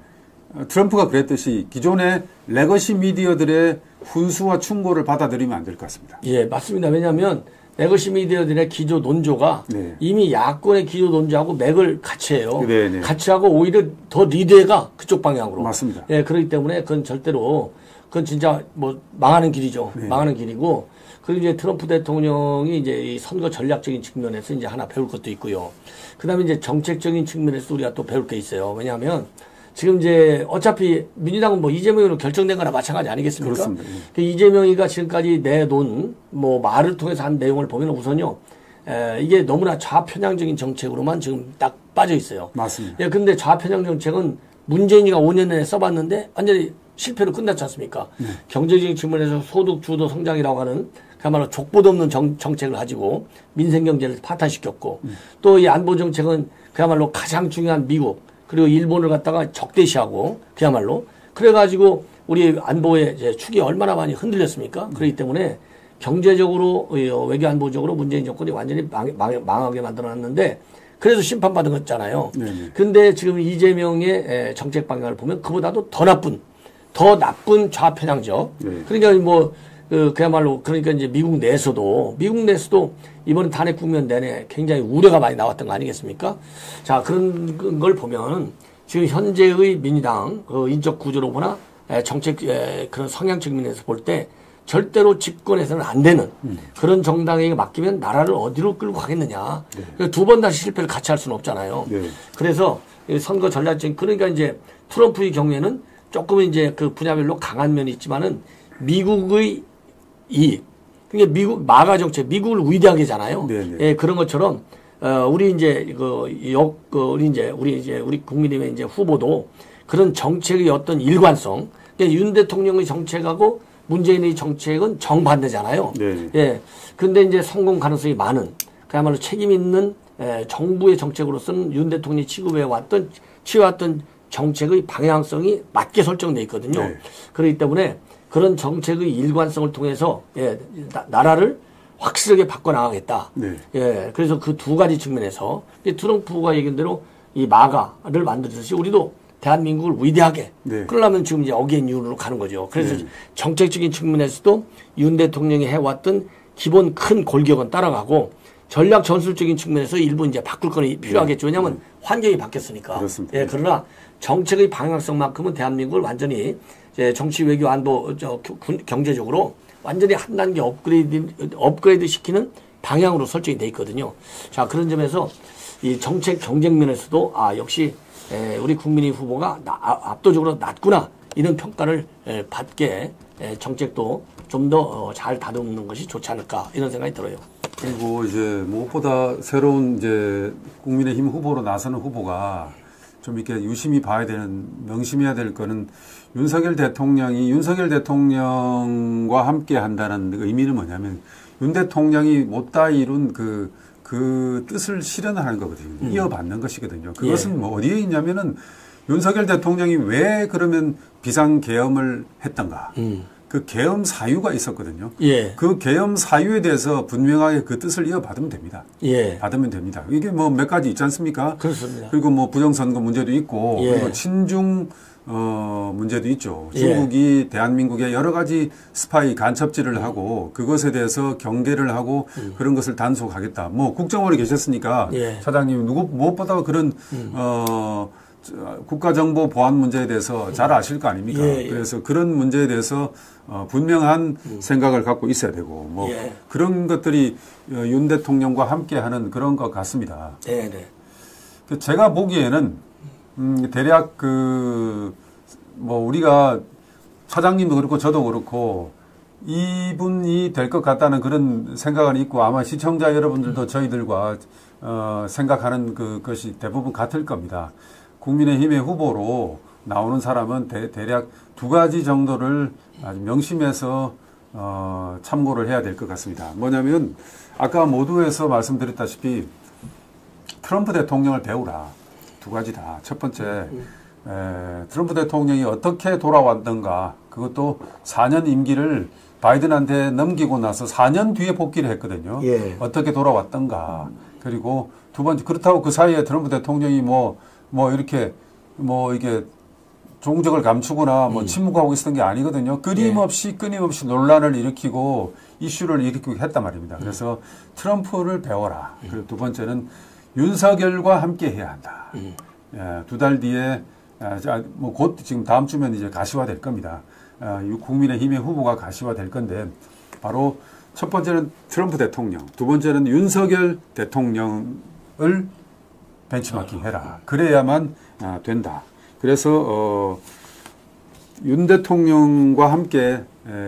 트럼프가 그랬듯이 기존의 레거시 미디어들의 훈수와 충고를 받아들이면 안 될 것 같습니다. 예, 맞습니다. 왜냐하면 레거시 미디어들의 기조 논조가 네. 이미 야권의 기조 논조하고 맥을 같이 해요. 네, 네. 같이 하고 오히려 더 리드해가 그쪽 방향으로. 맞습니다. 예, 그렇기 때문에 그건 절대로 그건 진짜 뭐 망하는 길이죠. 네. 망하는 길이고. 그리고 이제 트럼프 대통령이 이제 이 선거 전략적인 측면에서 이제 하나 배울 것도 있고요. 그 다음에 이제 정책적인 측면에서 우리가 또 배울 게 있어요. 왜냐하면 지금 이제 어차피 민주당은 뭐 이재명으로 결정된 거나 마찬가지 아니겠습니까? 그렇습니다. 그 이재명이가 지금까지 내놓은 뭐 말을 통해서 한 내용을 보면 우선요, 이게 너무나 좌편향적인 정책으로만 지금 딱 빠져 있어요. 맞습니다. 예, 근데 좌편향 정책은 문재인이가 5년 내에 써봤는데 완전히 실패로 끝났지 않습니까? 경제적인 측면에서 소득 주도 성장이라고 하는 그야말로 족보도 없는 정책을 가지고 민생 경제를 파탄시켰고 또 이 안보 정책은 그야말로 가장 중요한 미국 그리고 일본을 갖다가 적대시하고 그야말로 그래가지고 우리 안보의 이제 축이 얼마나 많이 흔들렸습니까? 그렇기 때문에 경제적으로 외교 안보적으로 문재인 정권이 완전히 망하게 만들어놨는데 그래서 심판받은 거잖아요. 그런데 지금 이재명의 정책 방향을 보면 그보다도 더 나쁜 좌편향적. 네. 그러니까 뭐 그야말로 그러니까 이제 미국 내에서도 이번 탄핵 국면 내내 굉장히 우려가 많이 나왔던 거 아니겠습니까? 자, 그런 걸 보면 지금 현재의 민주당 인적 구조로 보나 정책 그런 성향 측면에서 볼 때 절대로 집권해서는 안 되는 그런 정당에게 맡기면 나라를 어디로 끌고 가겠느냐. 네. 두 번 다시 실패를 같이 할 수는 없잖아요. 네. 그래서 선거 전략적인 그러니까 이제 트럼프의 경우에는 조금은 이제 그 분야별로 강한 면이 있지만은 미국의 그러니까 미국 마가 정책, 미국을 위대하게잖아요. 예, 그런 것처럼 우리 이제 우리 국민의힘의 이제 후보도 그런 정책의 어떤 일관성, 그러니까 윤 대통령의 정책하고 문재인의 정책은 정반대잖아요. 네. 예, 그런데 이제 성공 가능성이 많은 그야말로 책임 있는 정부의 정책으로서는 윤 대통령이 취해왔던 정책의 방향성이 맞게 설정돼 있거든요. 네. 그렇기 때문에 그런 정책의 일관성을 통해서 나라를 확실하게 바꿔나가겠다. 네. 예, 그래서 그 두 가지 측면에서 트럼프가 얘기한 대로 이 마가를 만들듯이 우리도 대한민국을 위대하게 그러려면 지금 이제 어게인 윤으로 가는 거죠. 그래서 정책적인 측면에서도 윤 대통령이 해왔던 기본 큰 골격은 따라가고 전략 전술적인 측면에서 일부 이제 바꿀 건 필요하겠죠. 왜냐하면 환경이 바뀌었으니까. 그렇습니다. 예, 그러나 정책의 방향성만큼은 대한민국을 완전히 이제 정치 외교 안보 경제적으로 완전히 한 단계 업그레이드 시키는 방향으로 설정이 돼 있거든요. 자, 그런 점에서 이 정책 경쟁 면에서도 역시 우리 국민의 후보가 압도적으로 낮구나 이런 평가를 받게 정책도 좀 더 잘 다듬는 것이 좋지 않을까 이런 생각이 들어요. 그리고 이제 무엇보다 새로운 이제 국민의힘 후보로 나서는 후보가 좀 이렇게 유심히 봐야 되는, 명심해야 될 거는 윤석열 대통령과 함께 한다는 의미는 뭐냐면 윤 대통령이 못다 이룬 그 뜻을 실현하는 거거든요. 이어받는 것이거든요. 그것은 뭐 어디에 있냐면은 윤석열 대통령이 왜 그러면 비상계엄을 했던가. 그 계엄 사유가 있었거든요. 예. 그 계엄 사유에 대해서 분명하게 그 뜻을 이어받으면 됩니다. 예. 받으면 됩니다. 이게 뭐 몇 가지 있지 않습니까? 그렇습니다. 그리고 뭐 부정선거 문제도 있고, 그리고 친중 문제도 있죠. 중국이 대한민국에 여러 가지 스파이 간첩질을 하고 그것에 대해서 경계를 하고 그런 것을 단속하겠다. 뭐 국정원에 계셨으니까 차장님 무엇보다 그런 국가정보 보안 문제에 대해서 잘 아실 거 아닙니까? 그래서 그런 문제에 대해서 분명한 생각을 갖고 있어야 되고 뭐 그런 것들이 윤 대통령과 함께하는 그런 것 같습니다. 제가 보기에는 대략 뭐 우리가 차장님도 그렇고 저도 그렇고 이분이 될 것 같다는 그런 생각은 있고 아마 시청자 여러분들도 저희들과 생각하는 그것이 대부분 같을 겁니다. 국민의힘의 후보로 나오는 사람은 대략 두 가지 정도를 아주 명심해서 참고를 해야 될 것 같습니다. 뭐냐면 아까 모두에서 말씀드렸다시피 트럼프 대통령을 배우라. 두 가지 다. 첫 번째 트럼프 대통령이 어떻게 돌아왔던가 그것도 4년 임기를 바이든한테 넘기고 나서 4년 뒤에 복귀를 했거든요. 어떻게 돌아왔던가. 그리고 두 번째 그렇다고 그 사이에 트럼프 대통령이 이렇게 이게 종적을 감추거나 침묵하고 있었던 게 아니거든요. 끊임없이 논란을 일으키고 이슈를 일으키고 했단 말입니다. 그래서 트럼프를 배워라. 그리고 두 번째는 윤석열과 함께 해야 한다. 예, 2달 뒤에 뭐 곧 지금 다음 주면 이제 가시화될 겁니다. 국민의힘의 후보가 가시화될 건데 바로 첫 번째는 트럼프 대통령, 두 번째는 윤석열 대통령을 벤치마킹 해라. 그래야만 된다. 그래서 윤 대통령과 함께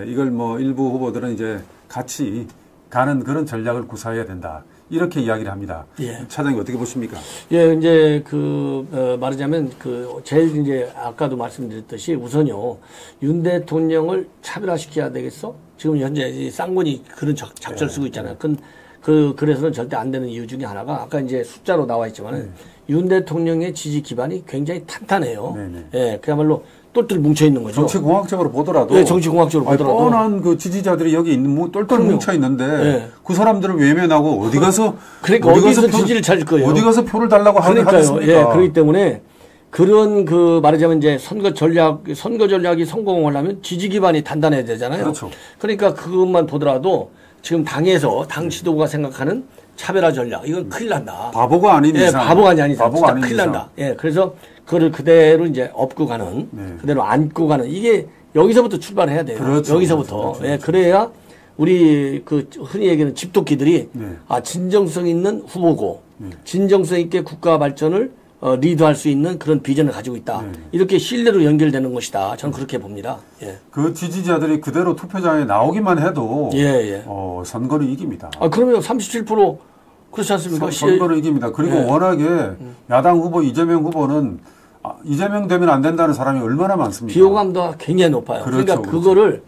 이걸 뭐 일부 후보들은 이제 같이 가는 그런 전략을 구사해야 된다. 이렇게 이야기를 합니다. 예. 차장님 어떻게 보십니까? 예, 이제 말하자면 제일 이제 아까도 말씀드렸듯이 우선요 윤 대통령을 차별화시켜야 되겠어? 지금 현재 쌍권이 그런 작전을 쓰고 있잖아요. 그래서는 절대 안 되는 이유 중에 하나가 아까 이제 숫자로 나와 있지만은 윤 대통령의 지지 기반이 굉장히 탄탄해요. 예, 그야말로 똘똘 뭉쳐 있는 거죠. 정치공학적으로 보더라도. 네, 정치공학적으로 보더라도. 뻔한 그 지지자들이 여기 있는, 똘똘 뭉쳐 있는데, 네. 그 사람들은 외면하고 어디 가서. 그러니까 어디서 지지를 찾을 거예요. 어디 가서 표를 달라고 하겠습니까? 예, 그렇기 때문에 그런 말하자면 이제 선거 전략이 성공하려면 지지 기반이 단단해야 되잖아요. 그렇죠. 그러니까 그것만 보더라도 지금 당에서 당 지도부가 생각하는 차별화 전략, 이건 큰일 난다. 바보가 아닌 이상. 예, 바보가 아닌 이상. 진짜 큰일 난다. 예, 그래서 그거를 그대로 이제 업고 가는, 그대로 안고 가는, 이게 여기서부터 출발해야 돼요. 그렇죠. 여기서부터. 그렇죠. 예, 그래야 우리 흔히 얘기하는 집토끼들이 진정성 있는 후보고, 진정성 있게 국가 발전을 리드할 수 있는 그런 비전을 가지고 있다. 이렇게 신뢰로 연결되는 것이다. 저는 그렇게 봅니다. 예. 그 지지자들이 그대로 투표장에 나오기만 해도 선거를 이깁니다. 그러면 37% 그렇지 않습니까? 선거를 이깁니다. 그리고 워낙에 야당 후보 이재명 후보는 이재명 되면 안 된다는 사람이 얼마나 많습니까? 비호감도가 굉장히 높아요. 그렇죠, 그러니까 그거를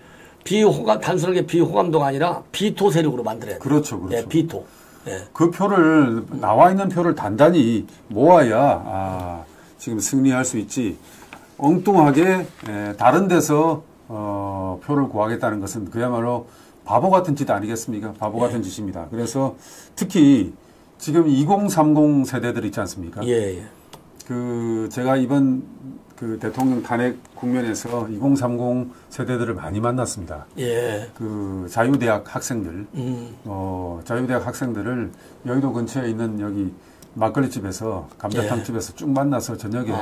단순하게 비호감도가 아니라 비토 세력으로 만들어야 돼요. 그렇죠, 그렇죠. 예, 비토. 예. 그 표를 나와 있는 표를 단단히 모아야 지금 승리할 수 있지. 엉뚱하게 다른 데서 표를 구하겠다는 것은 그야말로 바보 같은 짓 아니겠습니까? 바보 같은 짓입니다. 그래서 특히 지금 2030 세대들 있지 않습니까? 제가 이번 대통령 탄핵 국면에서 2030 세대들을 많이 만났습니다. 자유대학 학생들, 자유대학 학생들을 여의도 근처에 있는 여기 막걸리집에서 감자탕집에서 쭉 만나서 저녁에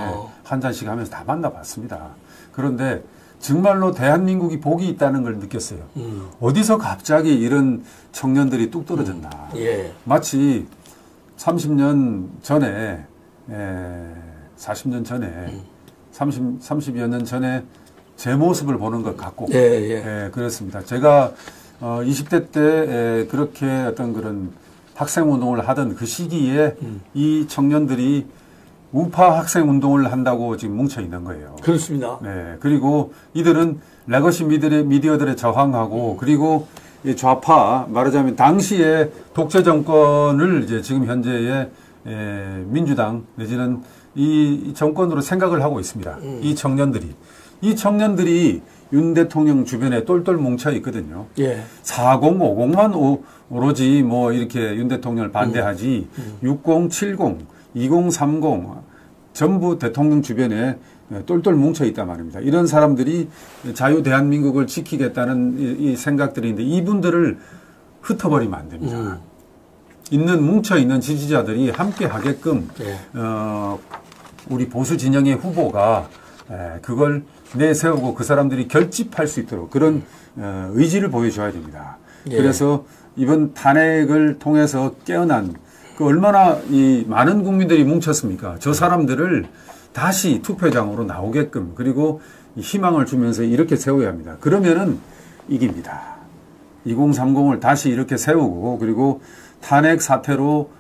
한 잔씩 하면서 다 만나봤습니다. 그런데 정말로 대한민국이 복이 있다는 걸 느꼈어요. 어디서 갑자기 이런 청년들이 뚝 떨어졌나. 마치 30년 전에 40년 전에 30여 년 전에 제 모습을 보는 것 같고 그렇습니다. 제가 20대 때 그렇게 어떤 그런 학생운동을 하던 그 시기에 이 청년들이 우파 학생운동을 한다고 지금 뭉쳐 있는 거예요. 그렇습니다. 그리고 이들은 레거시 미디어들에 저항하고 그리고 이 좌파 말하자면 당시에 독재 정권을 이제 지금 현재의 민주당 내지는 이 정권으로 생각을 하고 있습니다. 이 청년들이 윤 대통령 주변에 똘똘 뭉쳐 있거든요. 40, 50만 오로지 뭐 이렇게 윤 대통령을 반대하지 60, 70, 20, 30 전부 대통령 주변에 똘똘 뭉쳐 있단 말입니다. 이런 사람들이 자유 대한민국을 지키겠다는 이 생각들인데 이분들을 흩어버리면 안 됩니다. 뭉쳐 있는 지지자들이 함께 하게끔 우리 보수 진영의 후보가 그걸 내세우고 그 사람들이 결집할 수 있도록 그런 의지를 보여줘야 됩니다. 그래서 이번 탄핵을 통해서 깨어난 얼마나 이 많은 국민들이 뭉쳤습니까? 저 사람들을 다시 투표장으로 나오게끔 그리고 희망을 주면서 이렇게 세워야 합니다. 그러면은 이깁니다. 2030을 다시 이렇게 세우고 그리고 탄핵 사태로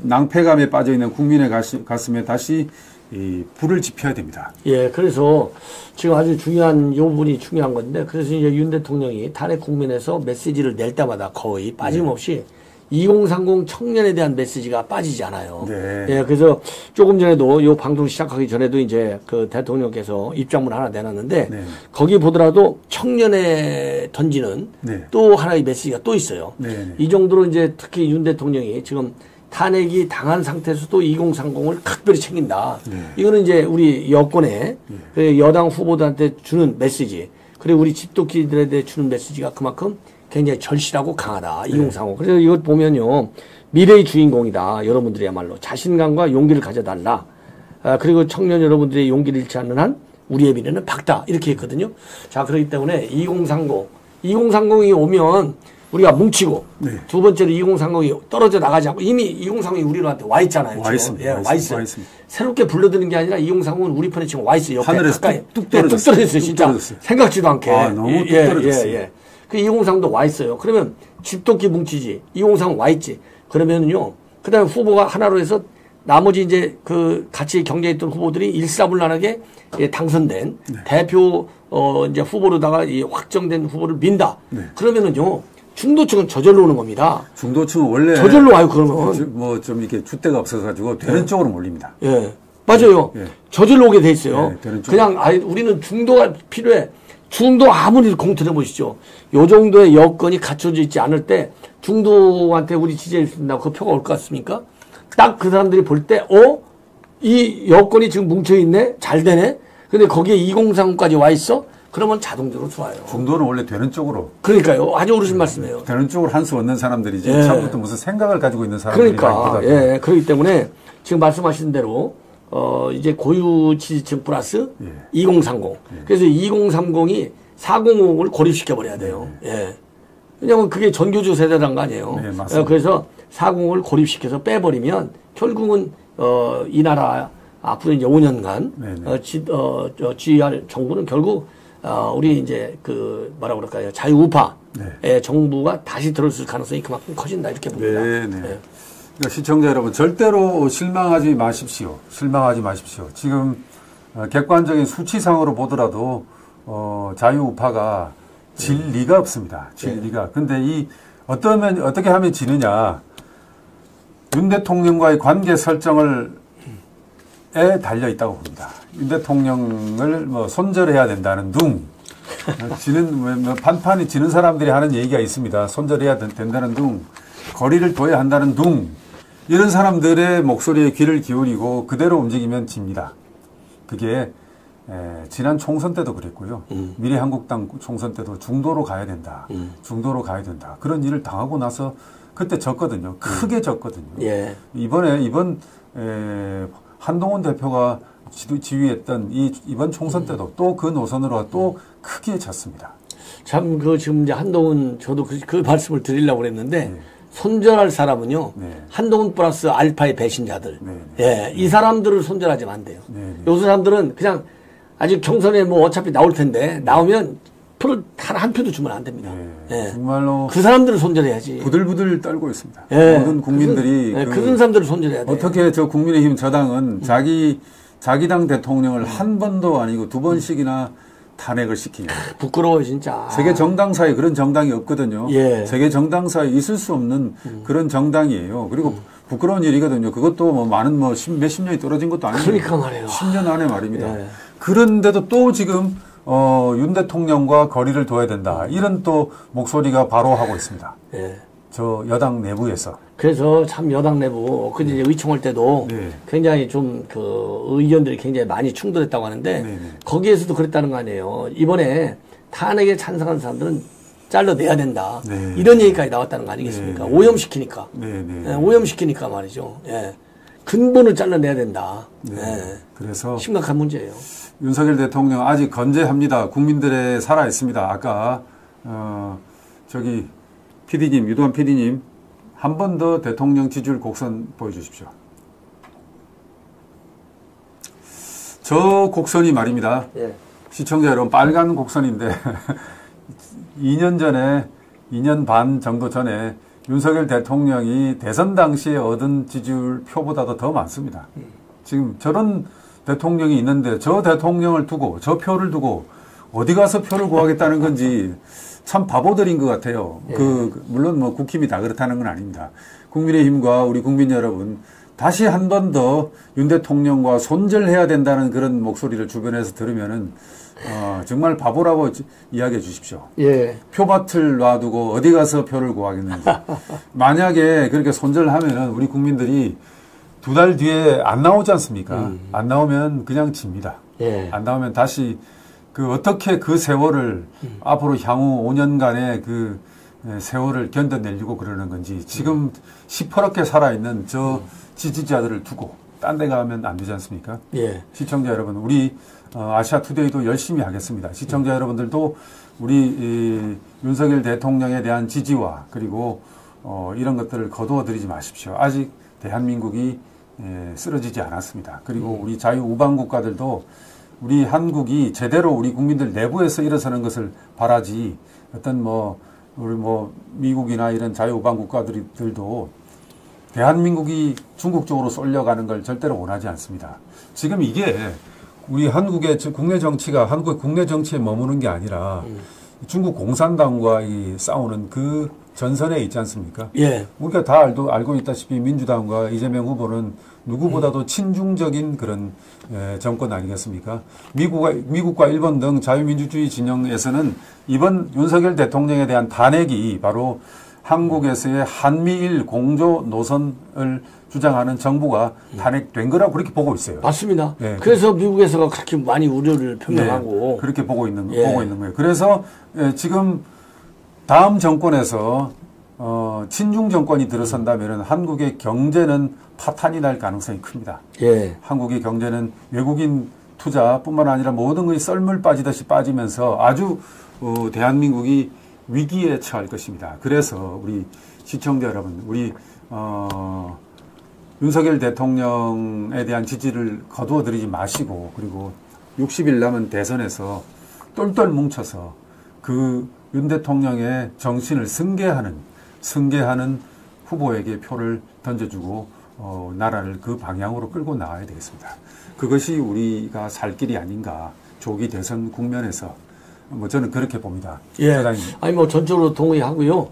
낭패감에 빠져 있는 국민의 가슴에 다시 이 불을 지펴야 됩니다. 그래서 지금 아주 중요한 요 부분이 중요한 건데 그래서 이제 윤 대통령이 탄핵 국면에서 메시지를 낼 때마다 거의 빠짐없이 2030 청년에 대한 메시지가 빠지지 않아요. 그래서 조금 전에도 요 방송 시작하기 전에도 이제 그 대통령께서 입장문 하나 내놨는데 거기 보더라도 청년에 던지는 또 하나의 메시지가 또 있어요. 이 정도로 이제 특히 윤 대통령이 지금 탄핵이 당한 상태에서도 2030을 각별히 챙긴다. 이거는 이제 우리 여권의 그 여당 후보들한테 주는 메시지, 그리고 우리 집도끼들에 대해 주는 메시지가 그만큼 굉장히 절실하고 강하다. 2035. 그래서 이것 보면요. 미래의 주인공이다. 여러분들이야말로 자신감과 용기를 가져달라. 그리고 청년 여러분들의 용기를 잃지 않는 한 우리의 미래는 밝다. 이렇게 했거든요. 자, 그렇기 때문에 2030이 오면 우리가 뭉치고 네. 두 번째로 2030이 떨어져 나가지 않고 이미 2030이 우리한테 와 있잖아요. 와 있습니다. 예, 와 있어요. 새롭게 불러드는 게 아니라 2030은 우리 편에 지금 와 있어요. 옆에 하늘에서 가까이. 뚝 떨어졌어요. 진짜. 떨어졌어요. 생각지도 않게. 너무 뚝 떨어졌어요. 예. 그 2030도 와 있어요. 그러면 집도끼 뭉치지. 2030 와 있지. 그러면은요. 그 다음에 후보가 하나로 해서 나머지 이제 그 같이 경쟁했던 후보들이 일사불란하게 당선된 네. 대표 이제 후보로다가 이 확정된 후보를 민다. 네. 그러면은요. 중도층은 저절로 오는 겁니다. 중도층은 원래 저절로 와요. 그러면 뭐 좀 이렇게 줏대가 없어가지고 되는 쪽으로 몰립니다. 예, 맞아요. 저절로 오게 돼 있어요. 그냥 우리는 중도가 필요해. 중도 아무리 공틀해 보시죠. 요 정도의 여건이 갖춰져 있지 않을 때 중도한테 우리 지지를 쓴다고 그 표가 올 것 같습니까? 딱 그 사람들이 볼 때, 이 여건이 지금 뭉쳐있네? 잘 되네? 근데 거기에 2030까지 와 있어? 그러면 자동적으로 좋아요. 중도는 원래 되는 쪽으로. 그러니까요. 아주 옳으신 말씀이에요. 되는 쪽으로 한 수 얻는 사람들이지. 처음부터 무슨 생각을 가지고 있는 사람들이 그러니까. 예. 그렇기 때문에 지금 말씀하신 대로 이제 고유 지지층 플러스 2030. 그래서 2030이 405를 고립시켜 버려야 돼요. 예. 왜냐면 그게 전교조 세대란 거 아니에요. 네, 맞습니다. 그래서 405를 고립시켜서 빼버리면 결국은 이 나라 앞으로 이제 5년간 지휘할 정부는 결국 우리 이제 그 뭐라 그럴까요? 자유우파의 정부가 다시 들어올 가능성이 그만큼 커진다 이렇게 봅니다. 네. 그러니까 시청자 여러분 절대로 실망하지 마십시오. 실망하지 마십시오. 지금 객관적인 수치상으로 보더라도 자유우파가 질 리가 없습니다. 질 리가. 근데 어떻게 하면 지느냐? 윤 대통령과의 관계 설정을 달려 있다고 봅니다. 윤 대통령을 뭐 손절해야 된다는 둥. 판판이 지는 사람들이 하는 얘기가 있습니다. 손절해야 된다는 둥. 거리를 둬야 한다는 둥. 이런 사람들의 목소리에 귀를 기울이고 그대로 움직이면 집니다. 그게 지난 총선 때도 그랬고요. 미래한국당 총선 때도 중도로 가야 된다. 중도로 가야 된다. 그런 일을 당하고 나서 그때 졌거든요. 크게 졌거든요. 이번 한동훈 대표가 지휘했던 이번 총선 때도 또 그 노선으로 또 크게 졌습니다. 참 지금 이제 한동훈 저도 그 말씀을 드리려고 그랬는데 손절할 사람은요. 한동훈 플러스 알파의 배신자들. 이 사람들을 손절하지면 안 돼요. 요 사람들은 그냥 아직 경선에 뭐 어차피 나올 텐데 나오면 표를 한 표도 주면 안 됩니다. 정말로 그 사람들을 손절해야지. 부들부들 떨고 있습니다. 모든 국민들이 그런 사람들을 손절해야 돼. 어떻게 저 국민의힘 저당은 자기 당 대통령을 한 번도 아니고 두 번씩이나 탄핵을 시키냐. 부끄러워요 진짜. 세계 정당사에 그런 정당이 없거든요. 세계 정당사에 있을 수 없는 그런 정당이에요. 그리고 부끄러운 일이거든요. 그것도 뭐 많은 몇십 년이 떨어진 것도 아니에요. 그러니까 말이에요. 10년 안에 말입니다. 그런데도 또 지금 윤 대통령과 거리를 둬야 된다. 이런 또 목소리가 바로 하고 있습니다. 저 여당 내부에서. 그래서 참 여당 내부, 근데 이제 의총할 때도 굉장히 좀 의견들이 굉장히 많이 충돌했다고 하는데 거기에서도 그랬다는 거 아니에요. 이번에 탄핵에 찬성한 사람들은 잘라내야 된다. 이런 얘기까지 나왔다는 거 아니겠습니까? 오염시키니까. 오염시키니까 말이죠. 근본을 잘라내야 된다. 그래서 심각한 문제예요. 윤석열 대통령 아직 건재합니다. 국민들에 살아 있습니다. 아까 저기 PD님, 유도한 PD님 한 번 더 대통령 지지율 곡선 보여주십시오. 저 곡선이 말입니다. 시청자 여러분 빨간 곡선인데 2년 반 정도 전에 윤석열 대통령이 대선 당시에 얻은 지지율 표보다도 더 많습니다. 지금 저런 대통령이 있는데 저 대통령을 두고 저 표를 두고 어디 가서 표를 구하겠다는 건지 참 바보들인 것 같아요. 물론 뭐 국힘이 다 그렇다는 건 아닙니다. 국민의힘과 우리 국민 여러분 다시 한 번 더 윤 대통령과 손절해야 된다는 그런 목소리를 주변에서 들으면은 정말 바보라고 이야기해 주십시오. 표밭을 놔두고 어디 가서 표를 구하겠는지. 만약에 그렇게 손절하면은 우리 국민들이 2달 뒤에 안 나오지 않습니까? 안 나오면 그냥 집니다. 안 나오면 다시 어떻게 그 세월을 앞으로 향후 5년간의 세월을 견뎌내려고 그러는 건지 지금 시퍼렇게 살아있는 저 지지자들을 두고 딴 데 가면 안 되지 않습니까? 예. 시청자 여러분, 우리 아시아투데이도 열심히 하겠습니다. 시청자 여러분들도 우리 윤석열 대통령에 대한 지지와 그리고 이런 것들을 거두어들이지 마십시오. 아직 대한민국이 쓰러지지 않았습니다. 그리고 우리 자유우방국가들도 우리 한국이 제대로 우리 국민들 내부에서 일어서는 것을 바라지 어떤 우리 미국이나 이런 자유우방국가들도 대한민국이 중국 쪽으로 쏠려가는 걸 절대로 원하지 않습니다. 지금 이게 우리 한국의 국내 정치가 한국의 국내 정치에 머무는 게 아니라 중국 공산당과 싸우는 그 전선에 있지 않습니까? 예. 우리가 다 알고 있다시피 민주당과 이재명 후보는 누구보다도 친중적인 그런 정권 아니겠습니까? 미국과 일본 등 자유민주주의 진영에서는 이번 윤석열 대통령에 대한 탄핵이 바로 한국에서의 한미일 공조 노선을 주장하는 정부가 탄핵된 거라고 그렇게 보고 있어요. 맞습니다. 네. 그래서 미국에서가 그렇게 많이 우려를 표명하고. 네. 그렇게 보고 있는 거예요. 그래서 지금 다음 정권에서 친중 정권이 들어선다면 한국의 경제는 파탄이 날 가능성이 큽니다. 예. 한국의 경제는 외국인 투자뿐만 아니라 모든 것이 썰물 빠지듯이 빠지면서 아주 대한민국이 위기에 처할 것입니다. 그래서 우리 시청자 여러분, 우리 윤석열 대통령에 대한 지지를 거두어들이지 마시고 그리고 60일 남은 대선에서 똘똘 뭉쳐서 그 윤 대통령의 정신을 승계하는 후보에게 표를 던져주고 나라를 그 방향으로 끌고 나와야 되겠습니다. 그것이 우리가 살 길이 아닌가. 조기 대선 국면에서 저는 그렇게 봅니다. 예. 아니 전적으로 동의하고요.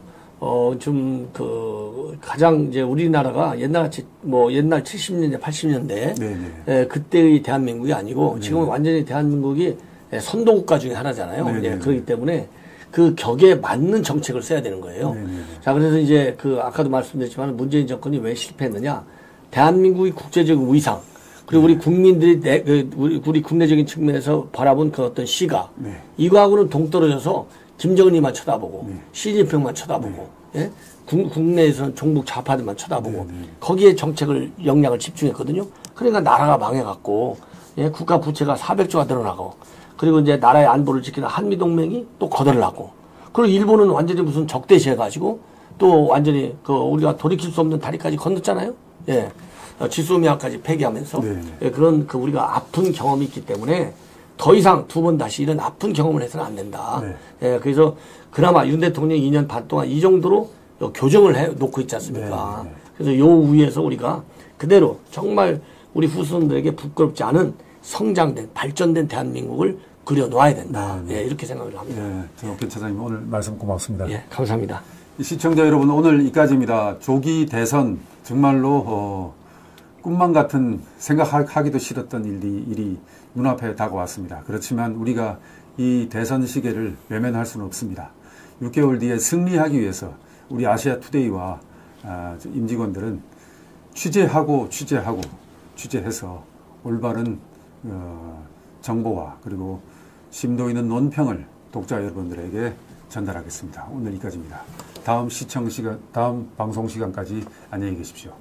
가장 이제 우리나라가 옛날 70년대 80년대 그때의 대한민국이 아니고 지금은 완전히 대한민국이 선도국가 중에 하나잖아요. 그렇기 때문에 그 격에 맞는 정책을 써야 되는 거예요. 자, 그래서 이제 아까도 말씀드렸지만 문재인 정권이 왜 실패했느냐. 대한민국의 국제적인 위상, 그리고 우리 국민들이 우리 국내적인 측면에서 바라본 그 어떤 시각, 이거하고는 동떨어져서 김정은이만 쳐다보고, 시진핑만 쳐다보고, 예? 국내에서는 종북 좌파들만 쳐다보고, 거기에 정책을, 역량을 집중했거든요. 그러니까 나라가 망해갖고, 예? 국가 부채가 400조가 늘어나고, 그리고 이제 나라의 안보를 지키는 한미동맹이 또 거덜나고, 그리고 일본은 완전히 무슨 적대시해가지고, 또 완전히 우리가 돌이킬 수 없는 다리까지 건넜잖아요. 예. 지소미아까지 폐기하면서. 예, 그런 우리가 아픈 경험이 있기 때문에 더 이상 두 번 다시 이런 아픈 경험을 해서는 안 된다. 예, 그래서 그나마 윤 대통령이 2년 반 동안 이 정도로 교정을 해 놓고 있지 않습니까? 그래서 요 위에서 우리가 그대로 정말 우리 후손들에게 부끄럽지 않은 성장된, 발전된 대한민국을 그려놓아야 된다. 예, 이렇게 생각을 합니다. 정옥균 차장님 오늘 말씀 고맙습니다. 예, 감사합니다. 시청자 여러분, 오늘 이까지입니다. 조기 대선 정말로 꿈만 같은 생각하기도 싫었던 일이 눈앞에 다가왔습니다. 그렇지만 우리가 이 대선 시계를 외면할 수는 없습니다. 6개월 뒤에 승리하기 위해서 우리 아시아투데이와 임직원들은 취재해서 올바른 정보와 그리고 심도 있는 논평을 독자 여러분들에게 전달하겠습니다. 오늘 이까지입니다. 다음 방송 시간까지 안녕히 계십시오.